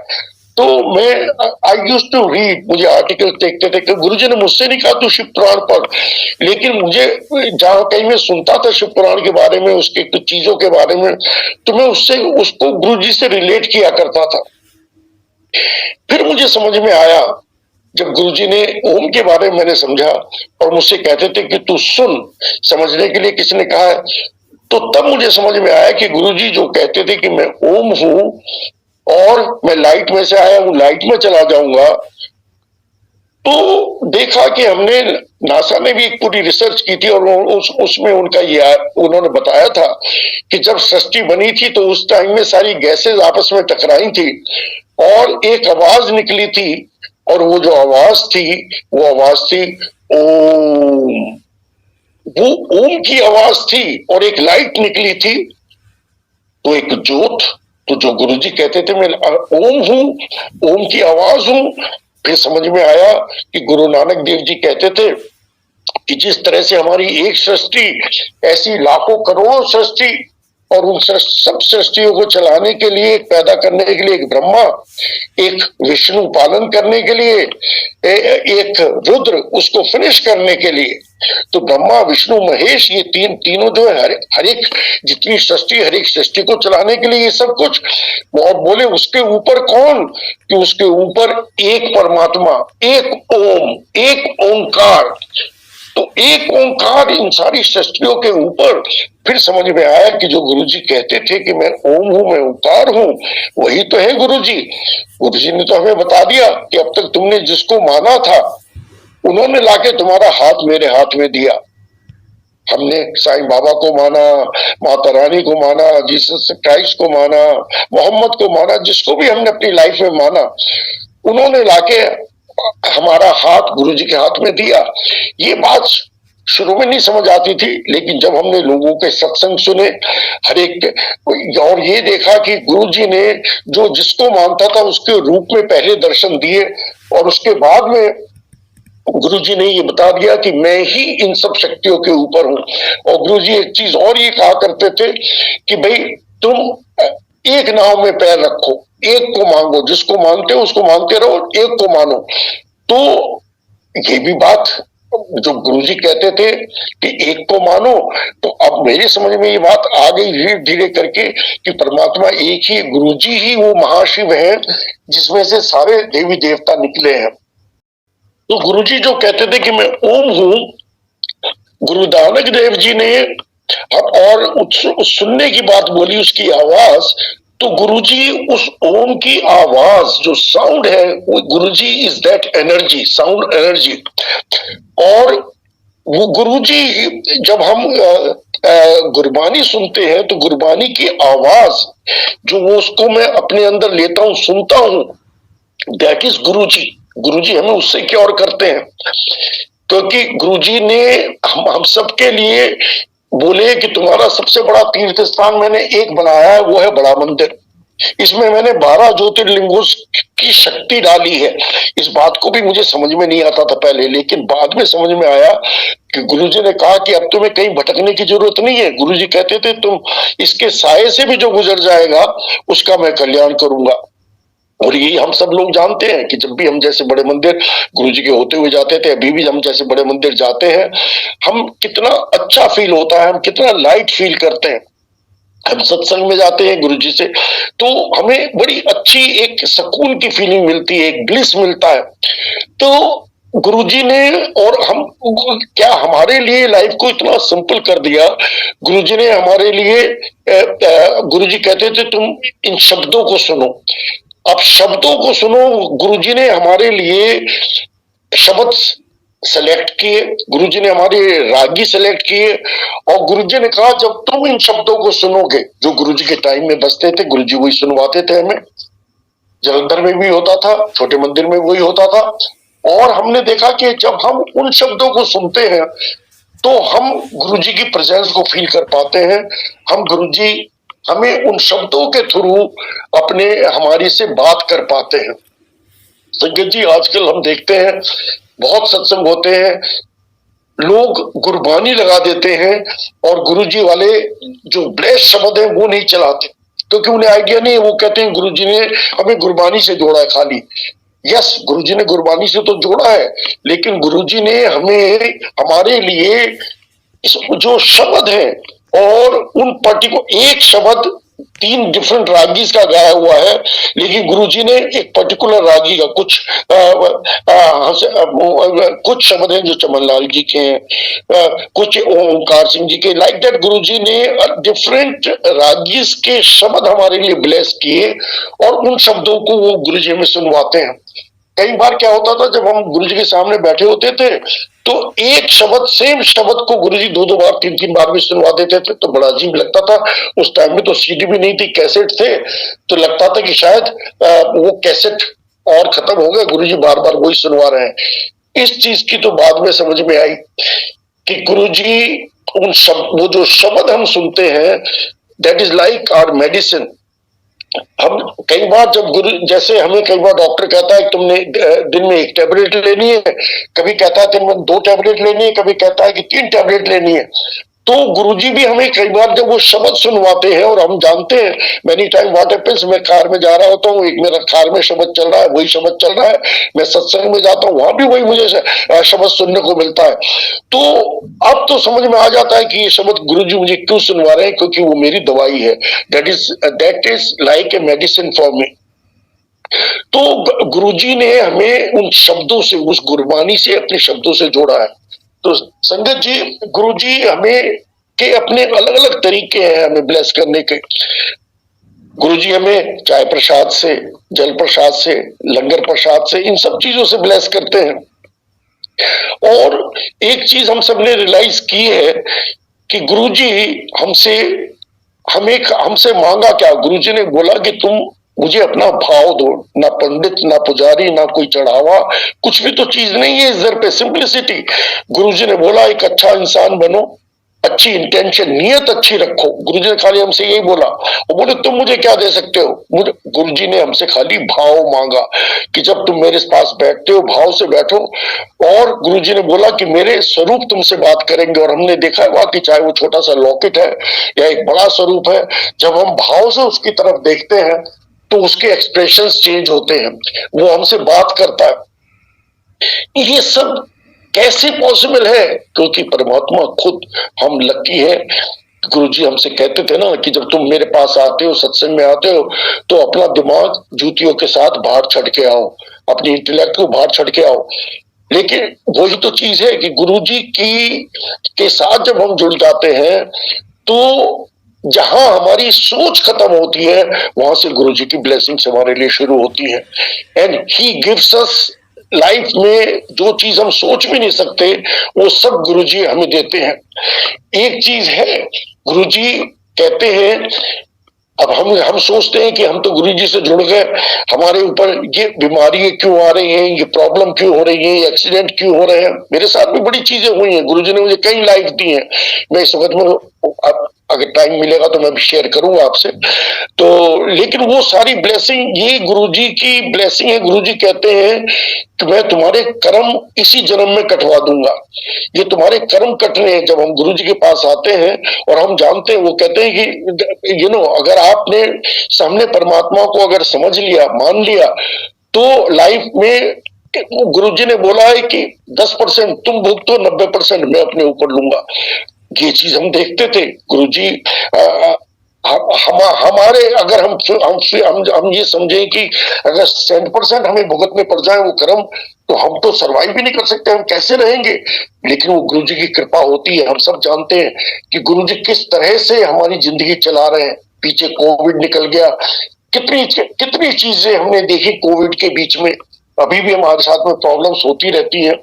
Speaker 2: तो मैं आई यूज टू रीड, मुझे आर्टिकल देखते थे कि गुरुजी ने मुझसे नहीं कहा तू शिव पुराण पढ़, लेकिन मुझे जहां कहीं मैं सुनता था शिव पुराण के बारे में, उसके कुछ चीजों के बारे में, तो मैं उसको गुरुजी से रिलेट किया करता था। फिर मुझे समझ में आया जब गुरुजी ने ओम के बारे में मैंने समझा, और मुझसे कहते थे कि तू सुन, समझने के लिए किसने कहा है, तो तब मुझे समझ में आया कि गुरुजी जो कहते थे कि मैं ओम हूं और मैं लाइट में से आया हूं, लाइट में चला जाऊंगा। तो देखा कि हमने, नासा ने भी एक पूरी रिसर्च की थी, और उसमें उन्होंने बताया था कि जब सृष्टि बनी थी तो उस टाइम में सारी गैसेस आपस में टकराई थी और एक आवाज निकली थी, और वो जो आवाज थी ओम। वो ओम की आवाज थी और एक लाइट निकली थी, तो एक ज्योत। तो जो गुरुजी कहते थे मैं ओम हूं, ओम की आवाज हूं। फिर समझ में आया कि गुरु नानक देव जी कहते थे कि जिस तरह से हमारी एक सृष्टि, ऐसी लाखों करोड़ों सृष्टि, और उन सब सृष्टियों को चलाने के लिए, पैदा करने के लिए एक ब्रह्मा, एक विष्णु पालन करने के लिए, एक रुद्र उसको फिनिश करने के लिए। तो ब्रह्मा विष्णु महेश, ये तीनों जो है हर एक जितनी सृष्टि, हर एक सृष्टि को चलाने के लिए ये सब कुछ। और बोले उसके ऊपर कौन, कि उसके ऊपर एक परमात्मा, एक ओम, एक ओंकार, तो एक ओंकार इन सारी सृष्टियों के ऊपर फिर समझ में आया कि जो गुरुजी कहते थे कि मैं ओम हूं, मैं ओंकार हूं, वही तो है गुरुजी। गुरुजी ने तो हमें बता दिया कि अब तक तुमने जिसको माना था उन्होंने लाके तुम्हारा हाथ मेरे हाथ में दिया। हमने साईं बाबा को माना, माता रानी को माना, जीसस क्राइस्ट को माना, मोहम्मद को माना, जिसको भी हमने अपनी लाइफ में माना, उन्होंने लाके हमारा हाथ गुरुजी के हाथ में दिया। ये बात शुरू में नहीं समझ आती थी, लेकिन जब हमने लोगों के सत्संग सुने हर एक और ये देखा कि गुरुजी ने जो जिसको मानता था उसके रूप में पहले दर्शन दिए और उसके बाद में गुरुजी ने ये बता दिया कि मैं ही इन सब शक्तियों के ऊपर हूं। और गुरुजी एक चीज और ये कहा करते थे कि भाई तुम एक नाव में पैर रखो, एक को मांगो, जिसको मानते हो उसको मानते रहो, एक को मानो। तो ये भी बात जो गुरुजी कहते थे कि एक को मानो, तो अब मेरे समझ में ये बात आ गई धीरे धीरे करके कि परमात्मा एक ही, गुरुजी ही वो महाशिव है जिसमें से सारे देवी देवता निकले हैं। तो गुरुजी जो कहते थे कि मैं ओम हूं, गुरु नानक देव जी ने और उस सुनने की बात बोली, उसकी आवाज, तो गुरुजी उस ओम की आवाज जो साउंड है, वो Guruji is that energy, sound energy. और वो गुरुजी जब हम गुरबानी सुनते हैं तो गुरबानी की आवाज जो वो उसको मैं अपने अंदर लेता हूं, सुनता हूं, दैट इज गुरुजी। गुरुजी हमें उससे क्योर करते हैं क्योंकि गुरुजी ने हम सबके लिए बोले कि तुम्हारा सबसे बड़ा तीर्थ स्थान मैंने एक बनाया है, वो है बड़ा मंदिर। इसमें मैंने 12 ज्योतिर्लिंगों की शक्ति डाली है। इस बात को भी मुझे समझ में नहीं आता था पहले, लेकिन बाद में समझ में आया कि गुरुजी ने कहा कि अब तुम्हें कहीं भटकने की जरूरत नहीं है। गुरुजी कहते थे तुम इसके साये से भी जो गुजर जाएगा उसका मैं कल्याण करूंगा। और यही हम सब लोग जानते हैं कि जब भी हम जैसे बड़े मंदिर गुरुजी के होते हुए जाते थे, अभी भी हम जैसे बड़े मंदिर जाते हैं, हम कितना अच्छा फील होता है, हम कितना लाइट फील करते हैं। हम सत्संग में जाते हैं गुरुजी से तो हमें बड़ी अच्छी एक सुकून की फीलिंग मिलती है, एक ब्लिस मिलता है। तो गुरुजी ने और हम क्या हमारे लिए लाइफ को इतना सिंपल कर दिया। गुरुजी ने हमारे लिए गुरुजी कहते थे तुम इन शब्दों को सुनो। अब शब्दों को सुनो, गुरुजी ने हमारे लिए शब्द सेलेक्ट किए, गुरुजी ने हमारे रागी सेलेक्ट किए और गुरुजी ने कहा जब तुम इन शब्दों को सुनोगे, जो गुरुजी के टाइम में बजते थे, गुरुजी वही सुनवाते थे हमें। जलंधर में भी होता था, छोटे मंदिर में वही होता था। और हमने देखा कि जब हम उन शब्दों को सुनते हैं तो हम गुरुजी की प्रेजेंस को फील कर पाते हैं। हम गुरुजी हमें उन शब्दों के थ्रू अपने हमारी से बात कर पाते हैं। संगत जी, आजकल हम देखते हैं बहुत सत्संग होते हैं, लोग गुरबानी लगा देते हैं और गुरुजी वाले जो ब्लेस शब्द है वो नहीं चलाते क्योंकि उन्हें आइडिया नहीं है। वो कहते हैं गुरुजी ने हमें गुरबानी से जोड़ा है खाली। यस, गुरुजी ने गुरबानी से तो जोड़ा है, लेकिन गुरुजी ने हमें हमारे लिए इस जो शब्द है और उन पर्टिकुलर एक शब्द 3 डिफरेंट रागीज का गाया हुआ है, लेकिन गुरुजी ने एक पर्टिकुलर रागी का कुछ शब्द हैं जो चमनलाल जी के हैं, कुछ ओंकार सिंह जी के, लाइक दैट गुरुजी ने डिफरेंट रागीज के शब्द हमारे लिए ब्लेस किए और उन शब्दों को वो गुरुजी में सुनवाते हैं। कई बार क्या होता था जब हम गुरुजी के सामने बैठे होते थे तो एक शब्द, सेम शब्द को गुरुजी 2-2 बार 3-3 बार भी सुनवा देते थे, तो बड़ा अजीब लगता था। उस टाइम में तो सीडी भी नहीं थी, कैसेट थे, तो लगता था कि शायद वो कैसेट और खत्म हो गया, गुरुजी बार बार वही सुनवा रहे हैं। इस चीज की तो बाद में समझ में आई कि गुरुजी उन वो जो शब्द हम सुनते हैं, that is like our medicine. हम कई बार जब गुरु, जैसे हमें कई बार डॉक्टर कहता है कि तुमने दिन में 1 टैबलेट लेनी है, कभी कहता है दिन में 2 टैबलेट लेनी है, कभी कहता है कि 3 टैबलेट लेनी है, तो गुरुजी भी हमें कई बार जब वो शब्द सुनवाते हैं और हम जानते हैं मेनी टाइम व्हाट हैपेंस, मैं कार में जा रहा होता हूँ, एक मेरा कार में शब्द चल रहा है, वही शब्द चल रहा है, मैं सत्संग में जाता हूँ, वहां भी वही मुझे शब्द सुनने को मिलता है। तो अब तो समझ में आ जाता है कि ये शब्द गुरुजी मुझे क्यों सुनवा रहे हैं, क्योंकि वो मेरी दवाई है। That is like a medicine for me. तो गुरुजी ने हमें उन शब्दों से, उस गुरबानी से, अपने शब्दों से जोड़ा है। तो संगत जी, गुरु जी हमें के अपने अलग अलग तरीके हैं हमें ब्लेस करने के। गुरु जी हमें चाय प्रसाद से, जल प्रसाद से, लंगर प्रसाद से, इन सब चीजों से ब्लेस करते हैं। और एक चीज हम सबने रियलाइज की है कि गुरुजी हमसे हमसे मांगा क्या? गुरुजी ने बोला कि तुम मुझे अपना भाव दो, ना पंडित, ना पुजारी, ना कोई चढ़ावा, कुछ भी तो चीज नहीं है इस दर पे, सिंपलिसिटी। गुरुजी ने बोला एक अच्छा इंसान बनो, अच्छी इंटेंशन, नियत अच्छी रखो। गुरुजी ने खाली हमसे यही बोला। और बोले तुम मुझे क्या दे सकते हो? मुझे गुरुजी ने हमसे खाली भाव मांगा कि जब तुम मेरे पास बैठते हो भाव से बैठो। और गुरुजी ने बोला कि मेरे स्वरूप तुमसे बात करेंगे। और हमने देखा है वाकई, चाहे वो छोटा सा लॉकेट है या एक बड़ा स्वरूप है, जब हम भाव से उसकी तरफ देखते हैं तो उसके एक्सप्रेशंस चेंज होते हैं, वो हमसे बात करता है। ये सब कैसे पॉसिबल है? क्योंकि परमात्मा खुद, हम लकी है। गुरुजी हमसे कहते थे ना कि जब तुम मेरे पास आते हो, सत्संग में आते हो, तो अपना दिमाग जूतियों के साथ बाहर छड़ के आओ, अपनी इंटेलेक्ट को बाहर छड़ के आओ। लेकिन वही तो चीज है कि गुरुजी की के साथ जब हम जुड़ जाते हैं तो जहां हमारी सोच खत्म होती है वहां से गुरुजी की ब्लेसिंग्स हमारे लिए शुरू होती है। And he gives us, life में जो चीज हम सोच भी नहीं सकते वो सब गुरुजी हमें देते हैं। एक चीज है, गुरुजी कहते हैं, अब हम सोचते हैं कि हम तो गुरु जी से जुड़ गए, हमारे ऊपर ये बीमारी क्यों आ रही है, ये प्रॉब्लम क्यों हो रही है, ये एक्सीडेंट क्यों हो रहे हैं। मेरे साथ भी बड़ी चीजें हुई हैं, गुरु जी ने मुझे कई लाइफ दी हैं। मैं इस वक्त में अगर टाइम मिलेगा तो मैं भी शेयर करूंगा आपसे। तो लेकिन वो सारी ब्लेसिंग ये गुरुजी की ब्लेसिंग है। गुरुजी कहते हैं कि मैं तुम्हारे कर्म इसी जन्म में कटवा दूंगा। ये तुम्हारे कर्म कटने हैं। जब हम गुरुजी के पास आते हैं और हम जानते हैं, वो कहते हैं कि अगर आपने सामने परमात्मा को अगर समझ लिया, मान लिया, तो लाइफ में गुरुजी ने बोला है कि 10% तुम भुगतो, 90% मैं अपने ऊपर लूंगा। ये चीज हम देखते थे। गुरुजी हमारे, अगर हम ये समझें कि अगर 100% हमें भुगतने पड़ जाए वो कर्म, तो हम तो सरवाइव भी नहीं कर सकते, हम कैसे रहेंगे। लेकिन वो गुरुजी की कृपा होती है। हम सब जानते हैं कि गुरुजी किस तरह से हमारी जिंदगी चला रहे हैं। पीछे कोविड निकल गया, कितनी कितनी चीजें हमने देखी कोविड के बीच में। अभी भी हमारे साथ में प्रॉब्लम्स होती रहती है,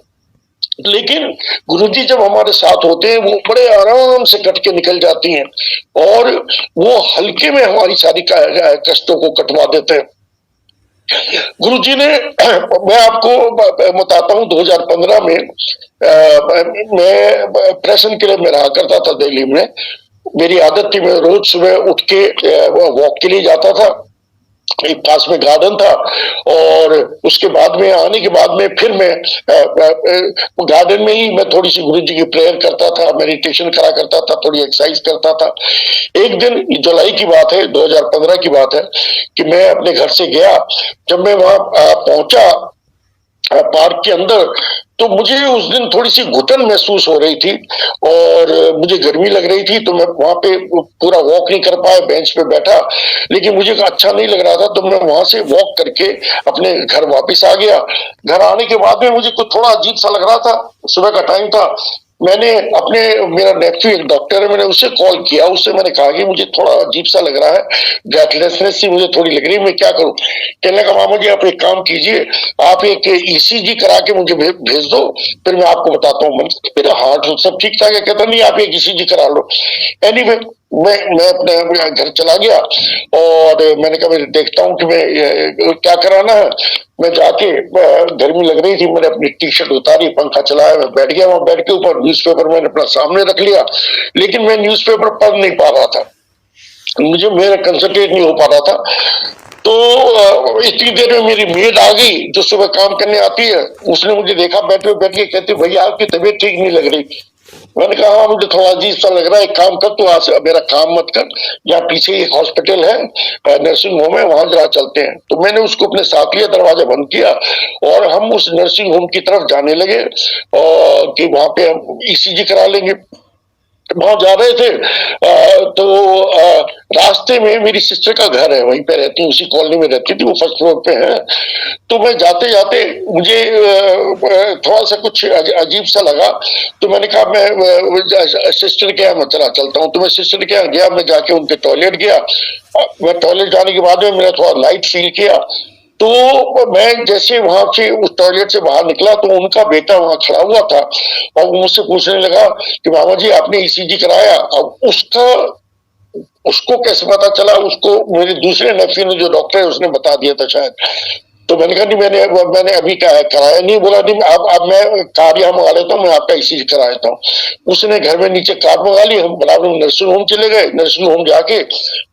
Speaker 2: लेकिन गुरुजी जब हमारे साथ होते हैं वो बड़े आराम से कट के निकल जाती हैं और वो हल्के में हमारी सारी कष्टों को कटवा देते हैं। गुरुजी ने मैं आपको बताता हूँ, 2015 में मैं प्रेसन के लिए में रहा करता था दिल्ली में। मेरी आदत थी, मैं रोज सुबह उठ के वॉक के लिए जाता था। एक पास में गार्डन था और उसके बाद में आने के बाद में फिर मैं गार्डन में ही मैं थोड़ी सी गुरु जी की प्रेयर करता था, मेडिटेशन करा करता था, थोड़ी एक्सरसाइज करता था। एक दिन जुलाई की बात है, 2015 की बात है कि मैं अपने घर से गया। जब मैं वहां पहुंचा पार्क के अंदर, तो मुझे उस दिन थोड़ी सी घुटन महसूस हो रही थी और मुझे गर्मी लग रही थी। तो मैं वहां पे पूरा वॉक नहीं कर पाया, बेंच पे बैठा, लेकिन मुझे अच्छा नहीं लग रहा था। तो मैं वहां से वॉक करके अपने घर वापस आ गया। घर आने के बाद में मुझे कुछ थोड़ा अजीब सा लग रहा था, सुबह का टाइम था। मैंने अपने, मेरा नेफ्यू एक डॉक्टर है, मैंने उससे कॉल किया। उससे मैंने कहा कि मुझे थोड़ा अजीब सा लग रहा है, ब्रेथलेसनेस सी मुझे थोड़ी लग रही है, मैं क्या करूं। कहने का मामा जी आप एक काम कीजिए, आप एक ईसीजी करा के मुझे भेज दो, फिर मैं आपको बताता हूँ। मेरा हार्ट सब ठीक ठाक है। कहता नहीं आप एक ईसीजी करा लो। एनीवे मैं अपने घर चला गया और मैंने कहा मैं देखता हूँ कि मैं क्या कराना है। मैं जाके, गर्मी लग रही थी, मैंने अपनी टी शर्ट उतारी, पंखा चलाया, मैं बैठ गया। वहां बैठ के ऊपर न्यूज़पेपर मैंने अपना सामने रख लिया, लेकिन मैं न्यूज़पेपर पढ़ नहीं पा रहा था, मुझे मेरा कंसंट्रेट नहीं हो पा रहा था। तो इतनी देर में मेरी मेड आ गई जो सुबह काम करने आती है। उसने मुझे देखा बैठे बैठ के, कहती भैया आपकी तबीयत ठीक नहीं लग रही। मैंने कहा हाँ मुझे थोड़ा अजीब सा लग रहा है, एक काम कर तू आज मेरा काम मत कर, यहाँ पीछे एक हॉस्पिटल है, नर्सिंग होम है, वहां जरा चलते हैं। तो मैंने उसको अपने साथ लिया, दरवाजा बंद किया और हम उस नर्सिंग होम की तरफ जाने लगे और कि वहां पे हम ईसीजी करा लेंगे। वहां जा रहे थे तो रास्ते में मेरी सिस्टर का घर है, वहीं पे रहती हूँ, उसी कॉलोनी में रहती थी, वो फर्स्ट फ्लोर पे है। तो मैं जाते जाते मुझे थोड़ा सा कुछ अजीब सा लगा, तो मैंने कहा मैं सिस्टर के यहाँ मैं चला चलता हूँ। तो मैं सिस्टर के यहाँ गया, मैं जाके उनके टॉयलेट गया। मैं टॉयलेट जाने के बाद में मैंने थोड़ा लाइट फील किया, तो मैं जैसे वहां से उस टॉयलेट से बाहर निकला तो उनका बेटा वहां खड़ा हुआ था, और वो मुझसे पूछने लगा कि मामा जी आपने ईसीजी कराया? अब उसको कैसे पता चला? उसको मेरे दूसरे नेफ्यू ने, जो डॉक्टर है, उसने बता दिया था शायद। तो मैंने कहा नहीं, मैंने अभी कराया नहीं। बोला नहीं, अब मैं कार यहाँ मंगा लेता हूँ, मैं आपका ईसीजी करा देता हूँ। उसने घर में नीचे कार मंगा ली, हम बराबर नर्सिंग होम चले गए। नर्सिंग होम जाके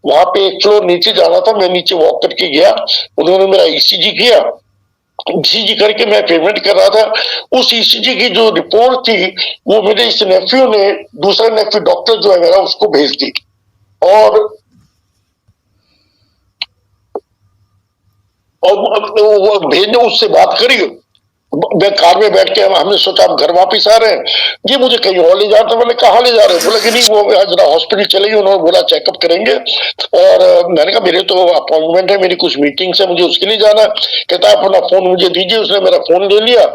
Speaker 2: वहां पे एक फ्लोर नीचे जाना था, मैं नीचे वॉक करके गया, उन्होंने मेरा ईसीजी किया। ईसीजी करके मैं पेमेंट कर रहा था, उस ईसीजी की जो रिपोर्ट थी वो मेरे इस नेफ्यू ने, दूसरा नेफ्यू डॉक्टर जो है मेरा, उसको भेज दी। और वो भेजने, उससे बात करी। मैं कार में बैठ के, हमने सोचा हम घर वापस आ रहे हैं, ये मुझे कहीं और ले जा रहे। मैंने कहा ले जा रहे हैं? बोला कि नहीं, वो जरा हॉस्पिटल चले गए, उन्होंने बोला चेकअप करेंगे। और मैंने कहा मेरे तो अपॉइंटमेंट है, मेरी कुछ मीटिंग्स है, मुझे उसके लिए जाना। कहता है अपना फोन मुझे दीजिए। उसने मेरा फोन ले लिया,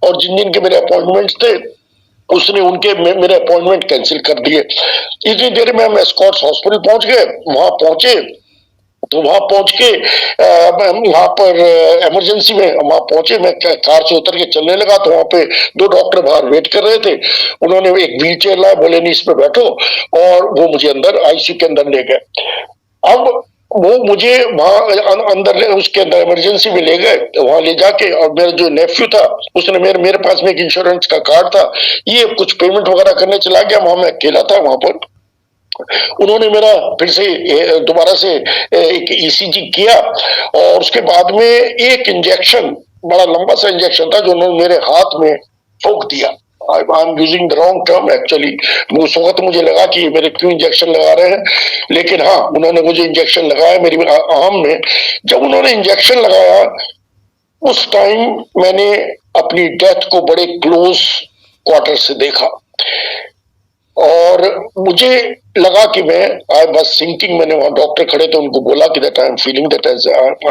Speaker 2: और जिन जिन के मेरे अपॉइंटमेंट्स थे उसने उनके मेरे अपॉइंटमेंट कैंसिल कर दिए। इतनी देर में हम एस्कॉर्ट्स हॉस्पिटल पहुंच गए। वहां पहुंचे तो वहां पहुंच के वहां पर इमरजेंसी में वहां पहुंचे, मैं कार से उतर के चलने लगा तो वहां पे दो डॉक्टर बाहर वेट कर रहे थे। उन्होंने एक व्हील चेयर लाया, बोले नहीं इस पे बैठो, और वो मुझे अंदर आईसीयू के अंदर ले गए। अब वो मुझे वहां अंदर उसके अंदर इमरजेंसी में ले गए, वहां ले जाके, और मेरा जो नेफ्यू था उसने मेरे पास में एक इंश्योरेंस का कार्ड था, ये कुछ पेमेंट वगैरह करने चला गया। वहां मैं अकेला था वहां पर। उन्होंने मेरा फिर से दोबारा से एक ईसीजी किया, और उसके बाद में एक इंजेक्शन, बड़ा लंबा सा इंजेक्शन था, जो उन्होंने मेरे हाथ में ठोक दिया। I am using the wrong term actually. उस वक्त मुझे लगा कि मेरे क्यों इंजेक्शन लगा रहे हैं, लेकिन हाँ, उन्होंने मुझे इंजेक्शन लगाया मेरी आर्म में। जब उन्होंने इंजेक्शन लगाया, उस टाइम मैंने अपनी डेथ को बड़े क्लोज क्वार्टर से देखा, और मुझे लगा कि मैं आई वाज सिंकिंग। मैंने वहां डॉक्टर खड़े थे, उनको बोला कि that I am feeling that I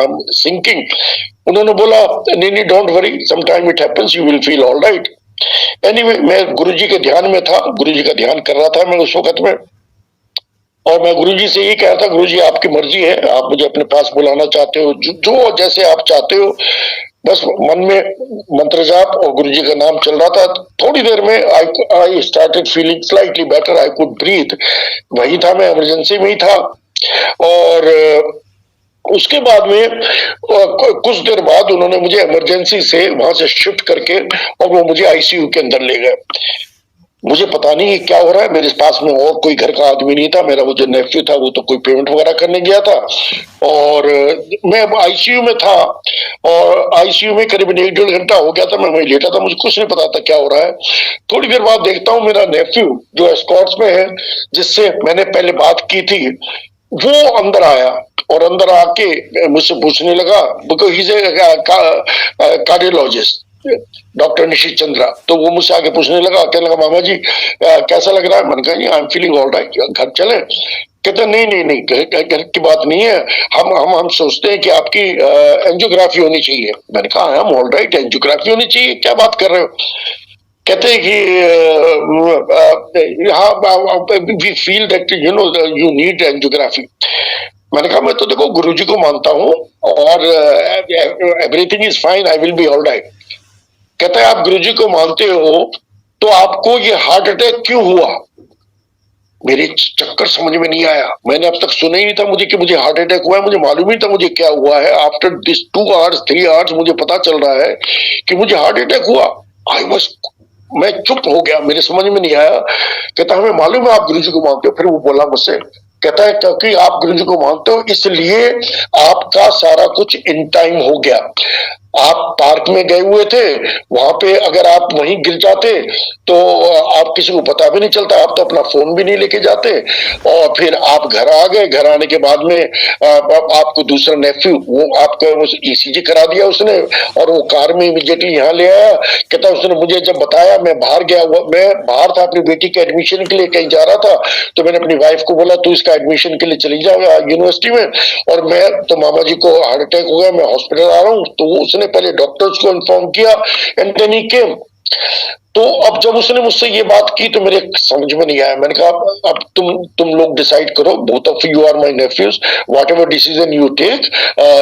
Speaker 2: am sinking. उन्होंने बोला नहीं नहीं, don't worry, some time it happens, you will feel all right. Anyway, मैं गुरुजी के ध्यान में था, गुरुजी का ध्यान कर रहा था मैं उस वक्त में, और मैं गुरुजी से ये कह रहा था, गुरुजी आपकी मर्जी है, आप मुझे अपने पास बुलाना चाहते हो, जो जैसे आप चाहते हो। बस मन में मंत्र जाप और गुरुजी का नाम चल रहा था। थोड़ी देर में I started feeling slightly better, I could breathe. वही था, मैं इमरजेंसी में ही था। और उसके बाद में कुछ देर बाद उन्होंने मुझे इमरजेंसी से वहां से शिफ्ट करके, और वो मुझे आईसीयू के अंदर ले गए। मुझे पता नहीं क्या हो रहा है, मेरे पास में और कोई घर का आदमी नहीं था। मेरा वो जो नेफ्यू था वो तो कोई पेमेंट वगैरह करने गया था, और मैं आईसीयू में था, और आईसीयू में करीब 1-1.5 घंटा हो गया था, मैं वहीं लेटा था, मुझे कुछ नहीं पता था क्या हो रहा है। थोड़ी देर बाद देखता हूँ मेरा नेफ्यू जो एस्कॉर्ट्स में है, जिससे मैंने पहले बात की थी, वो अंदर आया, और अंदर आके मुझसे पूछने लगा, because he is a cardiologist, doctor Nishit Chandra. तो वो मुझसे आगे पूछने लगा, कहने लगा मामा जी कैसा लग रहा है? मैंने कहा आई एम फीलिंग ऑल राइट, घर चले? कहते नहीं नहीं नहीं, घर की बात नहीं है, हम सोचते हैं कि आपकी एंजियोग्राफी होनी चाहिए। मैंने कहा I am all right, angiography होनी चाहिए, क्या बात कर रहे हो? कहते हैं कि हाँ, we feel that you know you need angiography. मैंने कहा मैं तो देखो गुरुजी को मानता हूँ, और everything is fine, I will be all right. कहता है आप गुरुजी को मानते हो तो आपको ये हार्ट अटैक क्यों हुआ? मेरे चक्कर समझ में नहीं आया, मैंने अब तक सुना ही नहीं था मुझे हार्ट अटैक हुआ है, मुझे मालूम ही था मुझे क्या हुआ है। आफ्टर दिस 2 आवर्स 3 आवर्स मुझे पता चल रहा है कि मुझे हार्ट अटैक हुआ। मैं चुप हो गया, मेरे समझ में नहीं आया। कहता हमें मालूम है आप गुरुजी को मानते हो। फिर वो बोला मुझसे, कहता है क्योंकि आप गुरुजी को मानते हो इसलिए आपका सारा कुछ इन टाइम हो गया। आप पार्क में गए हुए थे, वहां पे अगर आप वहीं गिर जाते तो आप किसी को पता भी नहीं चलता, आप तो अपना फोन भी नहीं लेके जाते। और फिर आप घर आ गए, घर आने के बाद में आपको दूसरा नेफ्यू, वो आपका ईसीजी करा दिया उसने, और वो कार में इमीडिएटली यहाँ ले आया। कहता उसने मुझे जब बताया, मैं बाहर गया, मैं बाहर था अपनी बेटी के एडमिशन के लिए, कहीं जा रहा था, तो मैंने अपनी वाइफ को बोला तू इसका एडमिशन के लिए चली जाओ यूनिवर्सिटी में, और मैं तो मामा जी को हार्ट अटैक हो गया, मैं हॉस्पिटल आ रहा हूँ। तो उसने पहले डॉक्टर्स को इन्फॉर्म किया, एंड देन ही केम। तो अब जब उसने मुझसे ये बात की तो मेरे समझ में नहीं आया। मैंने कहा अब तुम लोग डिसाइड करो, both of you are my nephews, whatever decision you take,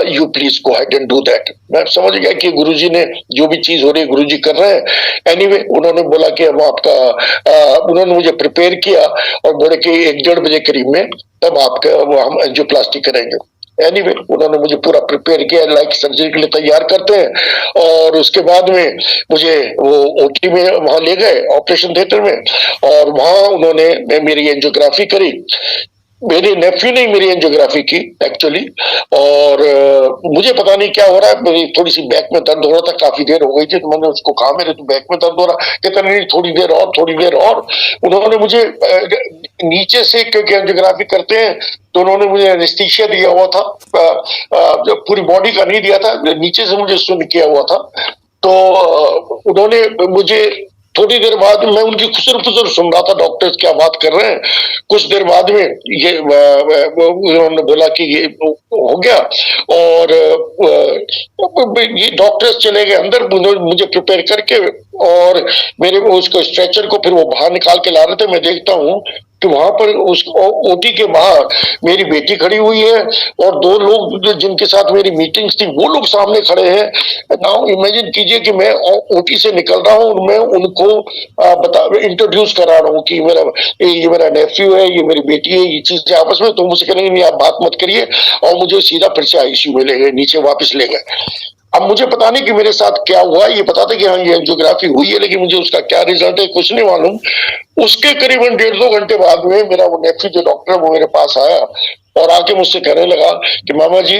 Speaker 2: you please go ahead and do that. मैं समझ गया कि गुरुजी ने जो भी चीज हो रही है गुरुजी कर रहे हैं। एनीवे उन्होंने बोला कि अब आपका उन्होंने मुझे प्रिपेयर किया और बोले कि 1-1:30 बजे करीब में तब आपका हम एंजियोप्लास्टी करेंगे। एनीवे उन्होंने मुझे पूरा प्रिपेयर किया, लाइक सर्जरी के लिए तैयार करते हैं। और उसके बाद में मुझे वो ओटी में वहां ले गए, ऑपरेशन थिएटर में, और वहां उन्होंने मेरी एंजियोग्राफी करी। मेरे नेफ्यू ने मेरी एंजियोग्राफी की एक्चुअली। और मुझे पता नहीं क्या हो रहा है, मेरी थोड़ी सी बैक में दर्द हो रहा था, काफी देर हो गई थी, तो मैंने उसको कहा मेरे तो बैक में दर्द हो रहा, कहता नहीं थोड़ी देर और, थोड़ी देर और। उन्होंने मुझे नीचे से, क्योंकि एंजियोग्राफी करते हैं तो उन्होंने मुझे एनेस्थीसिया दिया हुआ था, जो पूरी बॉडी का नहीं दिया था, नीचे से मुझे सुन किया हुआ था। तो उन्होंने मुझे थोड़ी देर बाद, मैं उनकी खुसर फुसर सुन रहा था, डॉक्टर्स क्या बात कर रहे हैं। कुछ देर बाद में ये उन्होंने बोला कि ये हो गया, और ये डॉक्टर्स चले गए अंदर मुझे प्रिपेयर करके, और मेरे उसको स्ट्रेचर को फिर वो बाहर निकाल के ला रहे थे। मैं देखता हूँ कि वहां पर उस ओटी के बाहर मेरी बेटी खड़ी हुई है, और 2 लोग जिनके साथ मेरी मीटिंग्स थी वो लोग सामने खड़े हैं। नाउ इमेजिन कीजिए कि मैं ओटी से निकल रहा हूँ और मैं उनको बता इंट्रोड्यूस करा रहा हूँ कि ये मेरा नेफ्यू है, ये मेरी बेटी है, ये चीजें आपस में। तो मुझसे कहेंगे नहीं आप बात मत करिए, और मुझे सीधा फिर से आईसीयू में ले गए, नीचे वापस ले गए। अब मुझे पता नहीं कि मेरे साथ क्या हुआ, ये पता था कि हाँ ये एंजियोग्राफी हुई है, लेकिन मुझे उसका क्या रिजल्ट है कुछ नहीं मालूम। उसके करीबन 1.5-2 घंटे बाद में मेरा वो नेफ्यू जो डॉक्टर है वो मेरे पास आया, और आके मुझसे कहने लगा कि मामा जी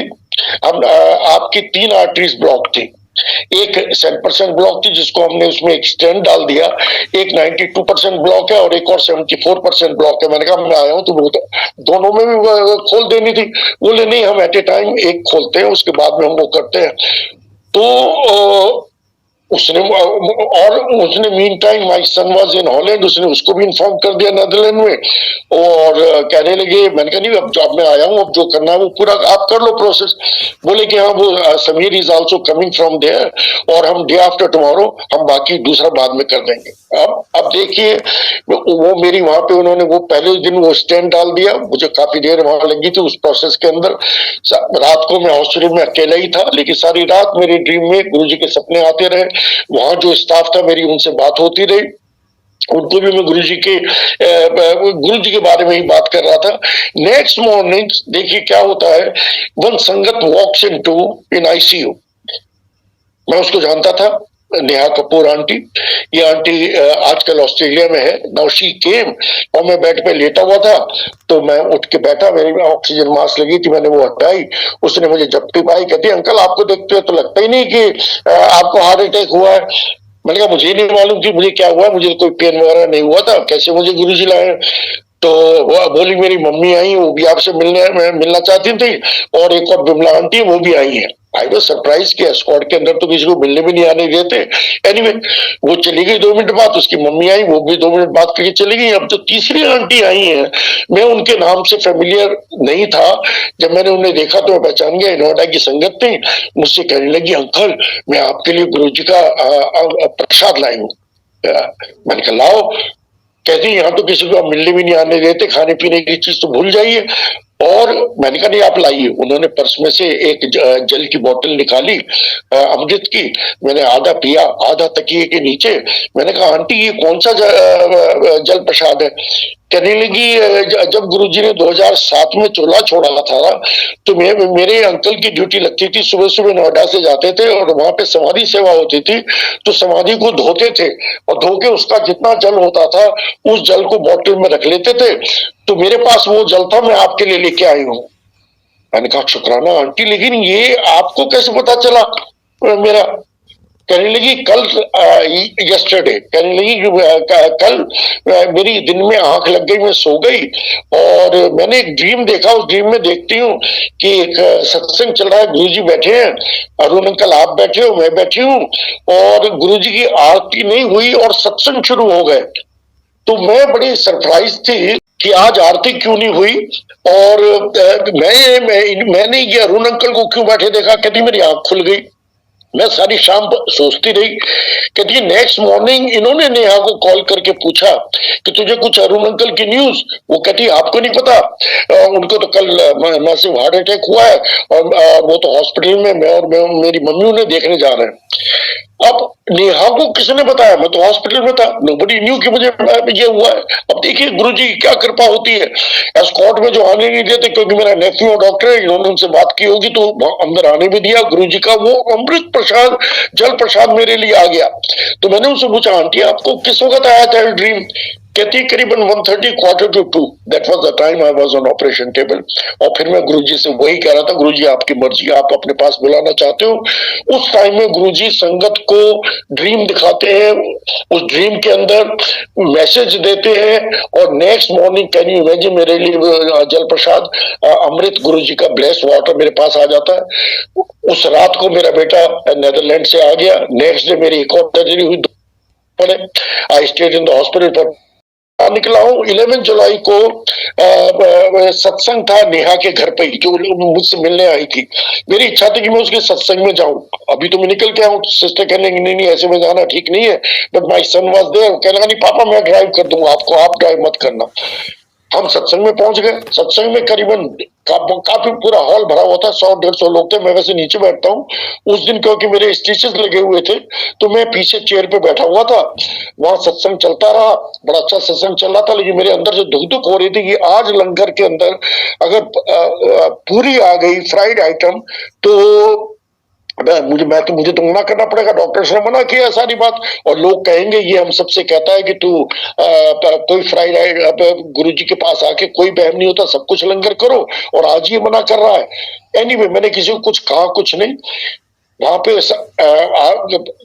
Speaker 2: अब आपकी 3 आर्टरीज ब्लॉक थी। एक 7% ब्लॉक थी जिसको हमने उसमें एक स्टेंट डाल दिया, एक 92% ब्लॉक है, और एक और 74% ब्लॉक है। मैंने कहा मैं आया हूँ तो दोनों में भी खोल देनी थी। बोले नहीं हम एट ए टाइम एक खोलते हैं, उसके बाद में हम वो करते हैं। तो उसने meantime my son was in Holland, उसने उसको भी इन्फॉर्म कर दिया नेदरलैंड में। और कहने लगे, मैंने कहा नहीं अब मैं आया हूँ, अब जो करना है वो पूरा आप कर लो प्रोसेस। बोले कि हाँ वो Sameer is also coming from there, और हम डे आफ्टर टुमारो हम बाकी दूसरा बाद में कर देंगे। अब देखिए वो मेरी वहां पे उन्होंने वो पहले दिन वो स्टेंट डाल दिया, मुझे काफी देर वहां लगी थी उस प्रोसेस के अंदर। रात को मैं हॉस्पिटल में अकेला ही था, लेकिन सारी रात मेरे ड्रीम में गुरुजी के सपने आते रहे। वहां जो स्टाफ था मेरी उनसे बात होती रही, उनको भी मैं गुरुजी के बारे में ही बात कर रहा था। नेक्स्ट मॉर्निंग देखिए क्या होता है, वन संगत वॉक्स इन आईसीयू। मैं उसको जानता था, नेहा कपूर आंटी। ये आंटी आजकल ऑस्ट्रेलिया में है। नाउ शी केम, और मैं बेड पे लेटा हुआ था, तो मैं उठ के बैठा, मेरी ऑक्सीजन मास्क लगी थी, मैंने वो हटाई। उसने मुझे जप्टी पाई, कहती अंकल आपको देखते हो तो लगता ही नहीं कि आपको हार्ट अटैक हुआ है। मैंने कहा मुझे नहीं मालूम कि मुझे क्या हुआ, मुझे कोई पेन वगैरह नहीं हुआ था, कैसे मुझे गुरुजी लाए। तो वो बोली मेरी मम्मी आई, वो भी आपसे मिलना चाहती थी, और एक और बिमला आंटी वो भी आई है। आई वाज सरप्राइज कि स्क्वाड के अंदर तो किसी को मिलने भी नहीं आने देते। एनीवे वो चली गई 2 मिनट बाद, उसकी मम्मी आई, वो भी 2 मिनट बाद करके चली गई। अब जो तीसरी आंटी आई है, मैं उनके नाम से फेमिलियर नहीं था, जब मैंने उन्हें देखा तो मैं पहचान गया, नोएडा की संगत थी। मुझसे कहने लगी अंकल मैं आपके लिए गुरुजी का प्रसाद लाई हूँ। मैंने कहा लाओ। कहती यहाँ तो किसी को आप मिलने भी नहीं आने देते, खाने पीने की चीज तो भूल जाइए। और मैंने कहा नहीं आप लाइए। उन्होंने पर्स में से एक जल की बोतल निकाली अमृत की, मैंने आधा पिया, आधा तकिए के नीचे। मैंने कहा आंटी ये कौन सा जल प्रसाद है। कहने लगी जब गुरुजी ने 2007 में चोला छोड़ा था, तो मेरे अंकल की ड्यूटी लगती थी, सुबह सुबह नोएडा से जाते थे और वहां पे समाधि सेवा होती थी, तो समाधि को धोते थे, और धो के उसका जितना जल होता था उस जल को बोतल में रख लेते थे। तो मेरे पास वो जल था, मैं आपके लिए लेके आई हूँ। मैंने कहा शुक्राना आंटी, लेकिन ये आपको कैसे पता चला। मेरा कहने लगी कल, यस्टरडे कहने लगी कि कल मेरी दिन में आंख लग गई, मैं सो गई और मैंने एक ड्रीम देखा। उस ड्रीम में देखती हूँ कि एक सत्संग चल रहा है, गुरुजी बैठे हैं, अरुण अंकल आप बैठे हो, मैं बैठी हूँ और गुरुजी की आरती नहीं हुई और सत्संग शुरू हो गए। तो मैं बड़ी सरप्राइज थी कि आज आरती क्यों नहीं हुई। और मैंने ये अरुण अंकल को क्यों बैठे देखा, कहती मेरी आंख खुल गई। मैं सारी शाम सोचती रही। कहती है नेक्स्ट मॉर्निंग इन्होंने नेहा को कॉल करके पूछा कि तुझे कुछ अरुण अंकल की न्यूज, वो कहती आपको नहीं पता, उनको तो कल मैसिव हार्ट अटैक हुआ है और वो तो हॉस्पिटल में, मैं और मेरी मम्मी उन्हें देखने जा रहे हैं। अब नेहा को किसने बताया, मैं तो हॉस्पिटल में था, नोबडी न्यू कि मुझे ये हुआ है। अब देखिए गुरुजी की क्या कृपा होती है, एस्कॉर्ट में जो आने नहीं देते, क्योंकि मेरा नेफ्यू डॉक्टर है, इन्होंने उनसे बात की होगी तो अंदर आने भी दिया। गुरुजी का वो अमृत प्रसाद, जल प्रसाद मेरे लिए आ गया। तो मैंने उनसे पूछा आंटी आपको किस वक्त आया था ड्रीम, कहती करीबन 1:30 1:45, that was the time I was on operation table. और फिर मैं गुरुजी से वही कह रहा था, गुरुजी आपकी मर्जी, आप अपने पास बुलाना चाहते हो। उस टाइम में गुरुजी संगत को ड्रीम दिखाते हैं, उस ड्रीम के अंदर मैसेज देते हैं और next morning can you imagine मेरे लिए जल प्रसाद अमृत गुरुजी का ब्लेस वाटर मेरे पास आ जाता है। उस रात को मेरा बेटा नेदरलैंड से आ गया, नेक्स्ट डे मेरी एक और सर्जरी हुई पड़े, I stayed in the hospital पर निकला हूँ। 11 जुलाई को सत्संग था नेहा के घर पे ही, जो मुझसे मिलने आई थी। मेरी इच्छा थी कि मैं उसके सत्संग में जाऊं। अभी तो मैं निकल के आऊं, सिस्टर कहने लगी नहीं ऐसे में जाना ठीक नहीं है, but my son was there. कहने लगा नहीं पापा मैं ड्राइव कर दूंगा आपको, आप ड्राइव मत करना। हम सत्संग में पहुंच गए। सत्संग में करीबन काफी पूरा हॉल भरा हुआ था, 100-150 लोग थे। मैं वैसे नीचे बैठता हूँ, उस दिन क्योंकि मेरे स्टिचेस लगे हुए थे तो मैं पीछे चेयर पे बैठा हुआ था। वहां सत्संग चलता रहा, बड़ा अच्छा सत्संग चल रहा था, लेकिन मेरे अंदर जो धुक धुक हो रही थी कि आज लंगर के अंदर अगर पूरी आ गई फ्राइड आइटम तो मुझे तो मना करना पड़ेगा, डॉक्टर्स ने मना किया सारी बात, और लोग कहेंगे ये हम सबसे कहता है कि तू कोई फ्राइड गुरुजी के पास आके कोई बहम नहीं होता, सब कुछ लंगर करो, और आज ये मना कर रहा है। एनीवे मैंने किसी को कुछ कहा कुछ नहीं। वहां पे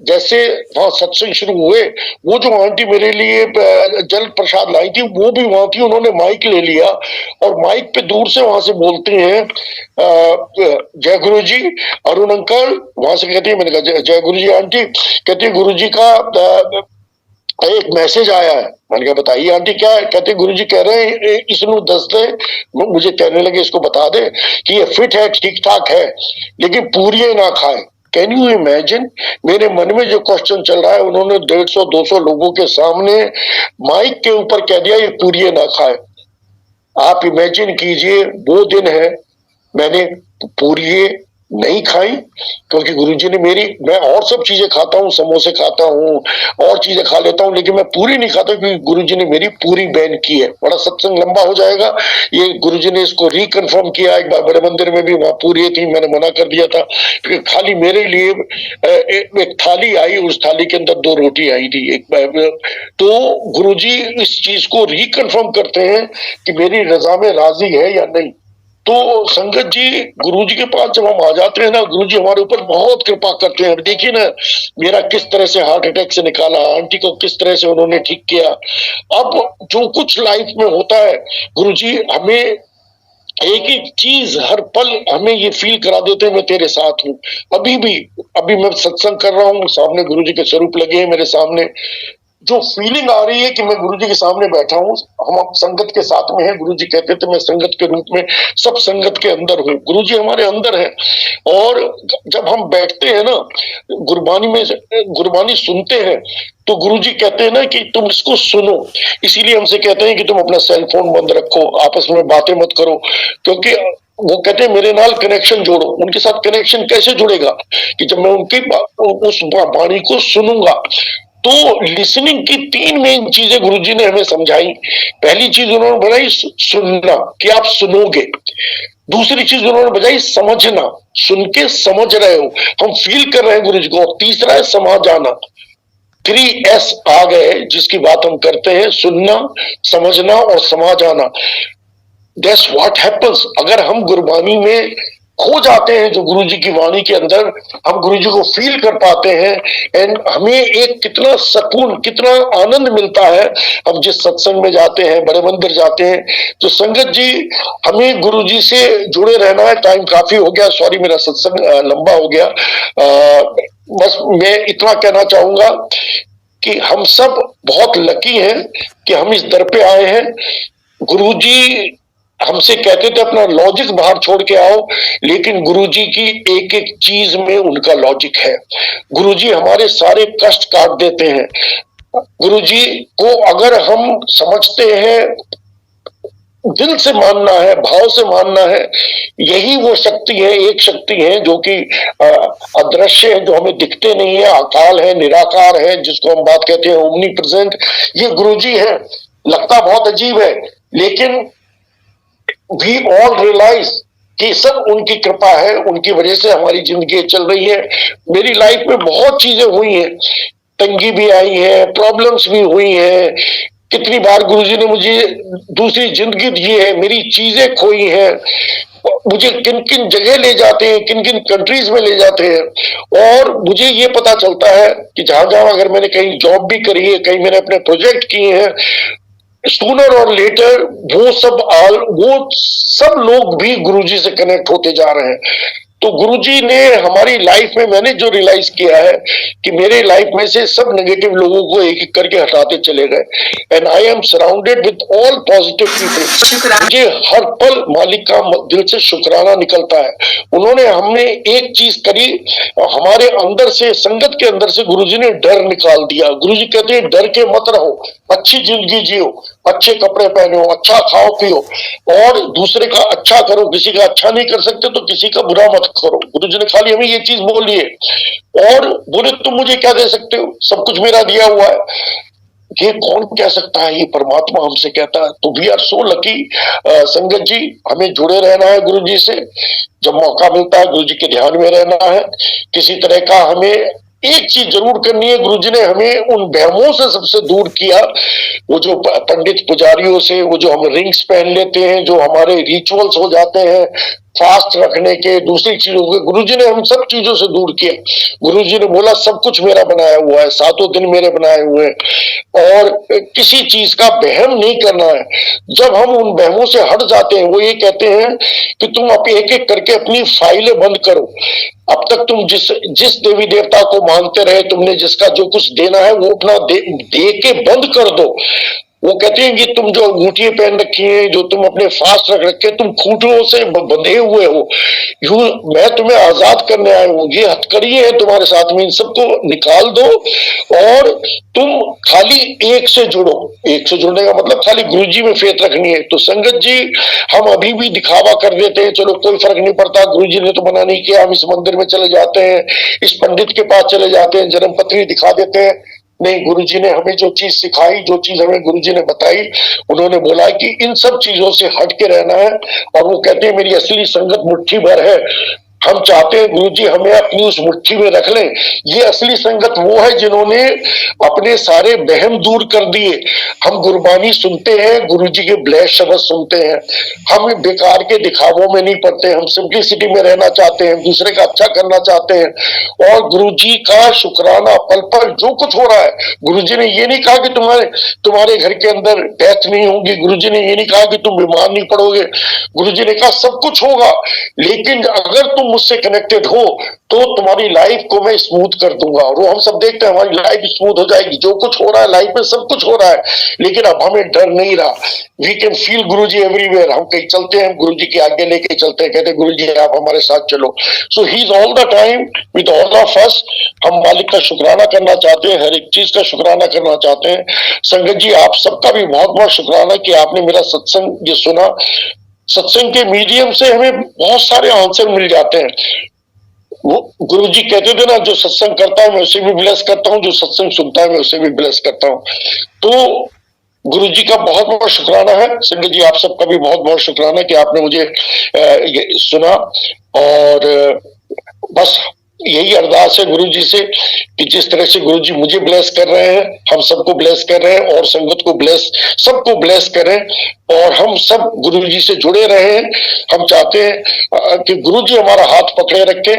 Speaker 2: जैसे वहां सत्संग शुरू हुए, वो जो आंटी मेरे लिए जल प्रसाद लाई थी वो भी वहां थी। उन्होंने माइक ले लिया और माइक पे दूर से वहां से बोलते हैं जय गुरु जी अरुण अंकल। वहां से कहती है, मैंने कहा जय गुरु जी आंटी। कहती है गुरु जी का एक मैसेज आया है। मैंने कहा बताइए आंटी क्या है। कहते गुरुजी कह रहे हैं इसनु दस दे। मुझे कहने लगे इसको बता दे कि ये फिट है, ठीक ठाक है, लेकिन पूरी ना खाए। कैन यू इमेजिन, मेरे मन में जो क्वेश्चन चल रहा है, उन्होंने 150-200 लोगों के सामने माइक के ऊपर कह दिया ये पूरी ना खाए। आप इमेजिन कीजिए वो दिन है, मैंने पूरी नहीं खाई क्योंकि गुरुजी ने मैं और सब चीजें खाता हूँ, समोसे खाता हूँ और चीजें खा लेता हूँ, लेकिन मैं पूरी नहीं खाता क्योंकि गुरुजी ने मेरी पूरी बैन की है। बड़ा सत्संग लंबा हो जाएगा। ये गुरुजी ने इसको रिकन्फर्म किया। एक बार बड़े मंदिर में भी वहां पूरी थी, मैंने मना कर दिया था क्योंकि खाली मेरे लिए एक थाली आई, उस थाली के अंदर 2 रोटी आई थी। तो गुरुजी इस चीज को रिकन्फर्म करते हैं कि मेरी रजा में राजी है या नहीं। तो संगत जी गुरुजी के पास जब हम आ जाते हैं ना, गुरुजी हमारे ऊपर बहुत कृपा करते हैं। देखिए ना मेरा किस तरह से हार्ट अटैक से निकाला, आंटी को किस तरह से उन्होंने ठीक किया। अब जो कुछ लाइफ में होता है, गुरुजी हमें एक एक चीज हर पल हमें ये फील करा देते हैं मैं तेरे साथ हूँ। अभी मैं सत्संग कर रहा हूँ, सामने गुरुजी के स्वरूप लगे हैं मेरे सामने। जो फीलिंग आ रही है कि मैं गुरुजी के सामने बैठा हूँ, हम संगत के साथ में हैं। गुरुजी कहते थे मैं संगत के रूप में सब संगत के अंदर हूँ, गुरुजी हमारे अंदर है। और जब हम बैठते हैं ना गुरबानी सुनते हैं तो गुरुजी कहते हैं ना कि तुम इसको सुनो। इसीलिए हमसे कहते हैं कि तुम अपना सेल फोन बंद रखो, आपस में बातें मत करो, क्योंकि वो कहते हैं मेरे नाल कनेक्शन जोड़ो। उनके साथ कनेक्शन कैसे जुड़ेगा कि जब मैं उनकी उस वाणी को सुनूंगा। तो लिसनिंग की 3 मेन चीजें गुरुजी ने हमें समझाई। पहली चीज उन्होंने बताई सुनना, कि आप सुनोगे। दूसरी चीज उन्होंने बताई समझना, सुन के समझ रहे हो, हम फील कर रहे हैं गुरुजी को। और तीसरा है समाज आना। 3S आ गए जिसकी बात हम करते हैं, सुनना, समझना और समाज आना। That's what happens. अगर हम गुरबानी में खो जाते हैं जो गुरु जी की वाणी के अंदर, हम गुरु जी को फील कर पाते हैं। एंड हमें एक कितना सुकून, कितना आनंद मिलता है हम जिस सत्संग में जाते हैं, बड़े मंदिर जाते हैं। तो संगत जी, हमें गुरु जी से जुड़े रहना है। टाइम काफी हो गया, सॉरी मेरा सत्संग लंबा हो गया। बस मैं इतना कहना चाहूंगा कि हम सब बहुत लकी हैं कि हम इस दर पे आए हैं। गुरुजी हमसे कहते थे अपना लॉजिक बाहर छोड़ के आओ, लेकिन गुरुजी की एक एक चीज में उनका लॉजिक है। गुरुजी हमारे सारे कष्ट काट देते हैं। गुरुजी को अगर हम समझते हैं, दिल से मानना है, भाव से मानना है, यही वो शक्ति है, एक शक्ति है जो कि अदृश्य है, जो हमें दिखते नहीं है, अकाल है, निराकार है, जिसको हम बात कहते हैं ओमनी प्रेजेंट। ये गुरुजी है। लगता बहुत अजीब है, लेकिन वी ऑल रियलाइज कि सब उनकी कृपा है, उनकी वजह से हमारी जिंदगी चल रही है। मेरी लाइफ में बहुत चीजें हुई हैं, तंगी भी आई है, प्रॉब्लम्स भी हुई हैं। कितनी बार गुरुजी ने मुझे दूसरी जिंदगी दी है, मेरी चीजें खोई हैं, मुझे किन किन जगह ले जाते हैं, किन किन कंट्रीज में ले जाते हैं। और मुझे ये पता चलता है कि जहां जहां अगर मैंने कहीं जॉब भी करी है, कहीं मैंने अपने प्रोजेक्ट किए हैं, सूनर और लेटर वो सब लोग भी गुरुजी से कनेक्ट होते जा रहे हैं। तो गुरुजी ने हमारी लाइफ में, मैंने जो रियलाइज किया है कि मेरे लाइफ में से सब नेगेटिव लोगों को एक एक करके हटाते चले गए। And I am surrounded with all positive people. मुझे हर पल मालिक का दिल से शुक्राना निकलता है। उन्होंने हमने एक चीज करी, हमारे अंदर से, संगत के अंदर से गुरुजी ने डर निकाल दिया। गुरुजी कहते हैं डर के मत रहो, अच्छी जिंदगी जियो, अच्छे कपड़े पहनो, अच्छा खाओ पियो और दूसरे का अच्छा करो। किसी का अच्छा नहीं कर सकते तो किसी का बुरा मत करो। गुरुजी ने खाली हमें ये चीज बोली है। और बोले तुम मुझे क्या दे सकते हो, सब कुछ मेरा दिया हुआ है। ये कौन कह सकता है, ये परमात्मा हमसे कहता है। तो वी आर सो लकी। संगत जी, हमें जुड़े रहना है गुरु जी से। जब मौका मिलता है गुरु जी के ध्यान में रहना है। किसी तरह का हमें एक चीज जरूर करनी है, गुरु जी ने हमें उन बहमों से सबसे दूर किया। वो जो पंडित पुजारियों से, वो जो हम रिंग्स पहन लेते हैं, जो हमारे रिचुअल्स हो जाते हैं फास्ट रखने के, दूसरी चीजों के, गुरुजी ने हम सब चीजों से दूर किया। गुरुजी ने बोला सब कुछ मेरा बनाया हुआ है, सातों दिन मेरे बनाए हुए हैं और किसी चीज का वहम नहीं करना है। जब हम उन वहमों से हट जाते हैं, वो ये कहते हैं कि तुम अब एक एक करके अपनी फाइलें बंद करो। अब तक तुम जिस देवी देवता को मानते रहे, तुमने जिसका जो कुछ देना है वो अपना दे के बंद कर दो। वो कहते हैं कि तुम जो अंगूठी पहन रखी है, जो तुम अपने फास्ट रख रखे, तुम खूंटों से बंधे हुए हो। यूं मैं तुम्हें आजाद करने आया हूं, ये हथकड़ी है तुम्हारे साथ में, इन सबको निकाल दो और तुम खाली एक से जुड़ो। एक से जुड़ने का मतलब खाली गुरुजी में फेथ रखनी है। तो संगत जी, हम अभी भी दिखावा कर देते हैं, चलो कोई फर्क नहीं पड़ता, गुरुजी ने तो मना नहीं किया, हम इस मंदिर में चले जाते हैं, इस पंडित के पास चले जाते हैं, जन्म पत्री दिखा देते हैं। नहीं, गुरुजी ने हमें जो चीज सिखाई, जो चीज हमें गुरुजी ने बताई, उन्होंने बोला कि इन सब चीजों से हट के रहना है। और वो कहते हैं मेरी असली संगत मुट्ठी भर है। हम चाहते हैं गुरुजी हमें अपनी उस मुट्ठी में रख लें। ये असली संगत वो है जिन्होंने अपने सारे बहम दूर कर दिए। हम गुरबानी सुनते हैं, गुरुजी के ब्लेस शब्द सुनते हैं, हम बेकार के दिखावों में नहीं पड़ते, हम सिंपलिसिटी में रहना चाहते हैं, दूसरे का अच्छा करना चाहते हैं। और गुरुजी का शुक्राना पल पल जो कुछ हो रहा है। गुरुजी ने ये नहीं कहा कि तुम्हारे घर के अंदर डेथ नहीं होगी, गुरुजी ने ये नहीं कहा कि तुम बीमार नहीं पड़ोगे, गुरुजी ने कहा सब कुछ होगा, लेकिन अगर तुम मुझसे कनेक्टेड हो तो तुम्हारी लाइफ को मैं स्मूथ कर दूंगा। और वो हम सब देखते हैं, हमारी लाइफ स्मूथ हो जाएगी। जो कुछ हो रहा है लाइफ में, सब कुछ हो रहा है, लेकिन अब हमें डर नहीं रहा। We can feel Guruji everywhere. हम कहीं चलते हैं, गुरुजी की आज्ञा लेके चलते हैं, कहते हैं गुरुजी आप हमारे साथ चलो। So he is all the time with all of us. हम मालिक का शुक्राना करना चाहते हैं, हर एक चीज का शुक्राना करना चाहते हैं। संगत जी, आप सबका भी बहुत बहुत शुक्राना कि आपने मेरा सत्संग ये सुना। सत्संग के मीडियम से हमें बहुत सारे आंसर मिल जाते हैं। वो गुरुजी कहते थे ना, जो सत्संग करता है मैं उसे भी ब्लेस करता हूँ, जो सत्संग सुनता है मैं उसे भी ब्लेस करता हूँ। तो गुरुजी का बहुत बहुत शुक्राना है। संगत जी, आप सबका भी बहुत बहुत शुक्राना कि आपने मुझे ये सुना। और बस यही अरदास है गुरु जी से कि जिस तरह से गुरु जी मुझे ब्लेस कर रहे हैं, हम सबको ब्लेस कर रहे हैं और संगत को ब्लेस, सबको ब्लेस करें और हम सब गुरु जी से जुड़े रहे। हम चाहते हैं कि गुरु जी हमारा हाथ पकड़े रखें।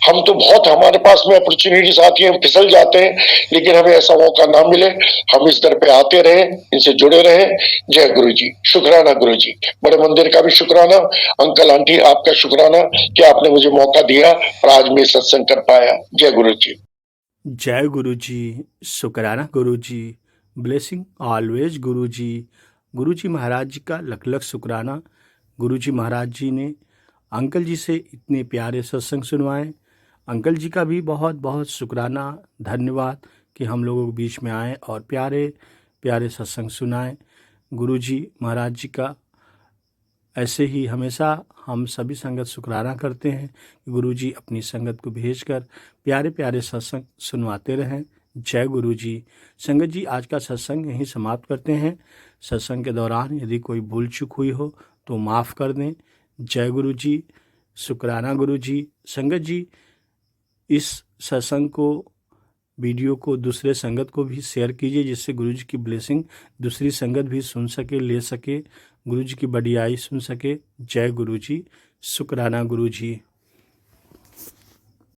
Speaker 2: हम तो बहुत, हमारे पास में अपॉर्चुनिटीज आती है, हम फिसल जाते हैं, लेकिन हमें ऐसा मौका ना मिले। हम इस दर पे आते रहे, इनसे जुड़े रहे। जय गुरु जी। शुक्राना गुरु जी, बड़े मंदिर का भी शुक्राना, अंकल आंटी आपका शुक्राना कि आपने मुझे मौका दिया और आज मैं सत्संग कर पाया। जय गुरु जी।
Speaker 3: जय गुरु जी, शुक्राना गुरु जी, ब्लेसिंग ऑलवेज गुरु जी। गुरु जी महाराज जी का लख लख शुक्राना। गुरु जी महाराज जी ने अंकल जी से इतने प्यारे सत्संग सुनवाए। अंकल जी का भी बहुत बहुत शुक्राना, धन्यवाद कि हम लोगों के बीच में आए और प्यारे प्यारे सत्संग सुनाए। गुरु जी महाराज जी का ऐसे ही हमेशा हम सभी संगत शुक्राना करते हैं कि गुरु जी अपनी संगत को भेजकर प्यारे प्यारे सत्संग सुनवाते रहें। जय गुरु जी। संगत जी, आज का सत्संग यहीं समाप्त करते हैं। सत्संग के दौरान यदि कोई भूल चूक हुई हो तो माफ़ कर दें। जय गुरु जी, शुक्राना गुरु जी। संगत जी, इस सत्संग को, वीडियो को दूसरे संगत को भी शेयर कीजिए, जिससे गुरु जी की ब्लेसिंग दूसरी संगत भी सुन सके, ले सके, गुरु जी की बढ़ियाई सुन सके। जय गुरु जी, शुक्राना गुरु जी।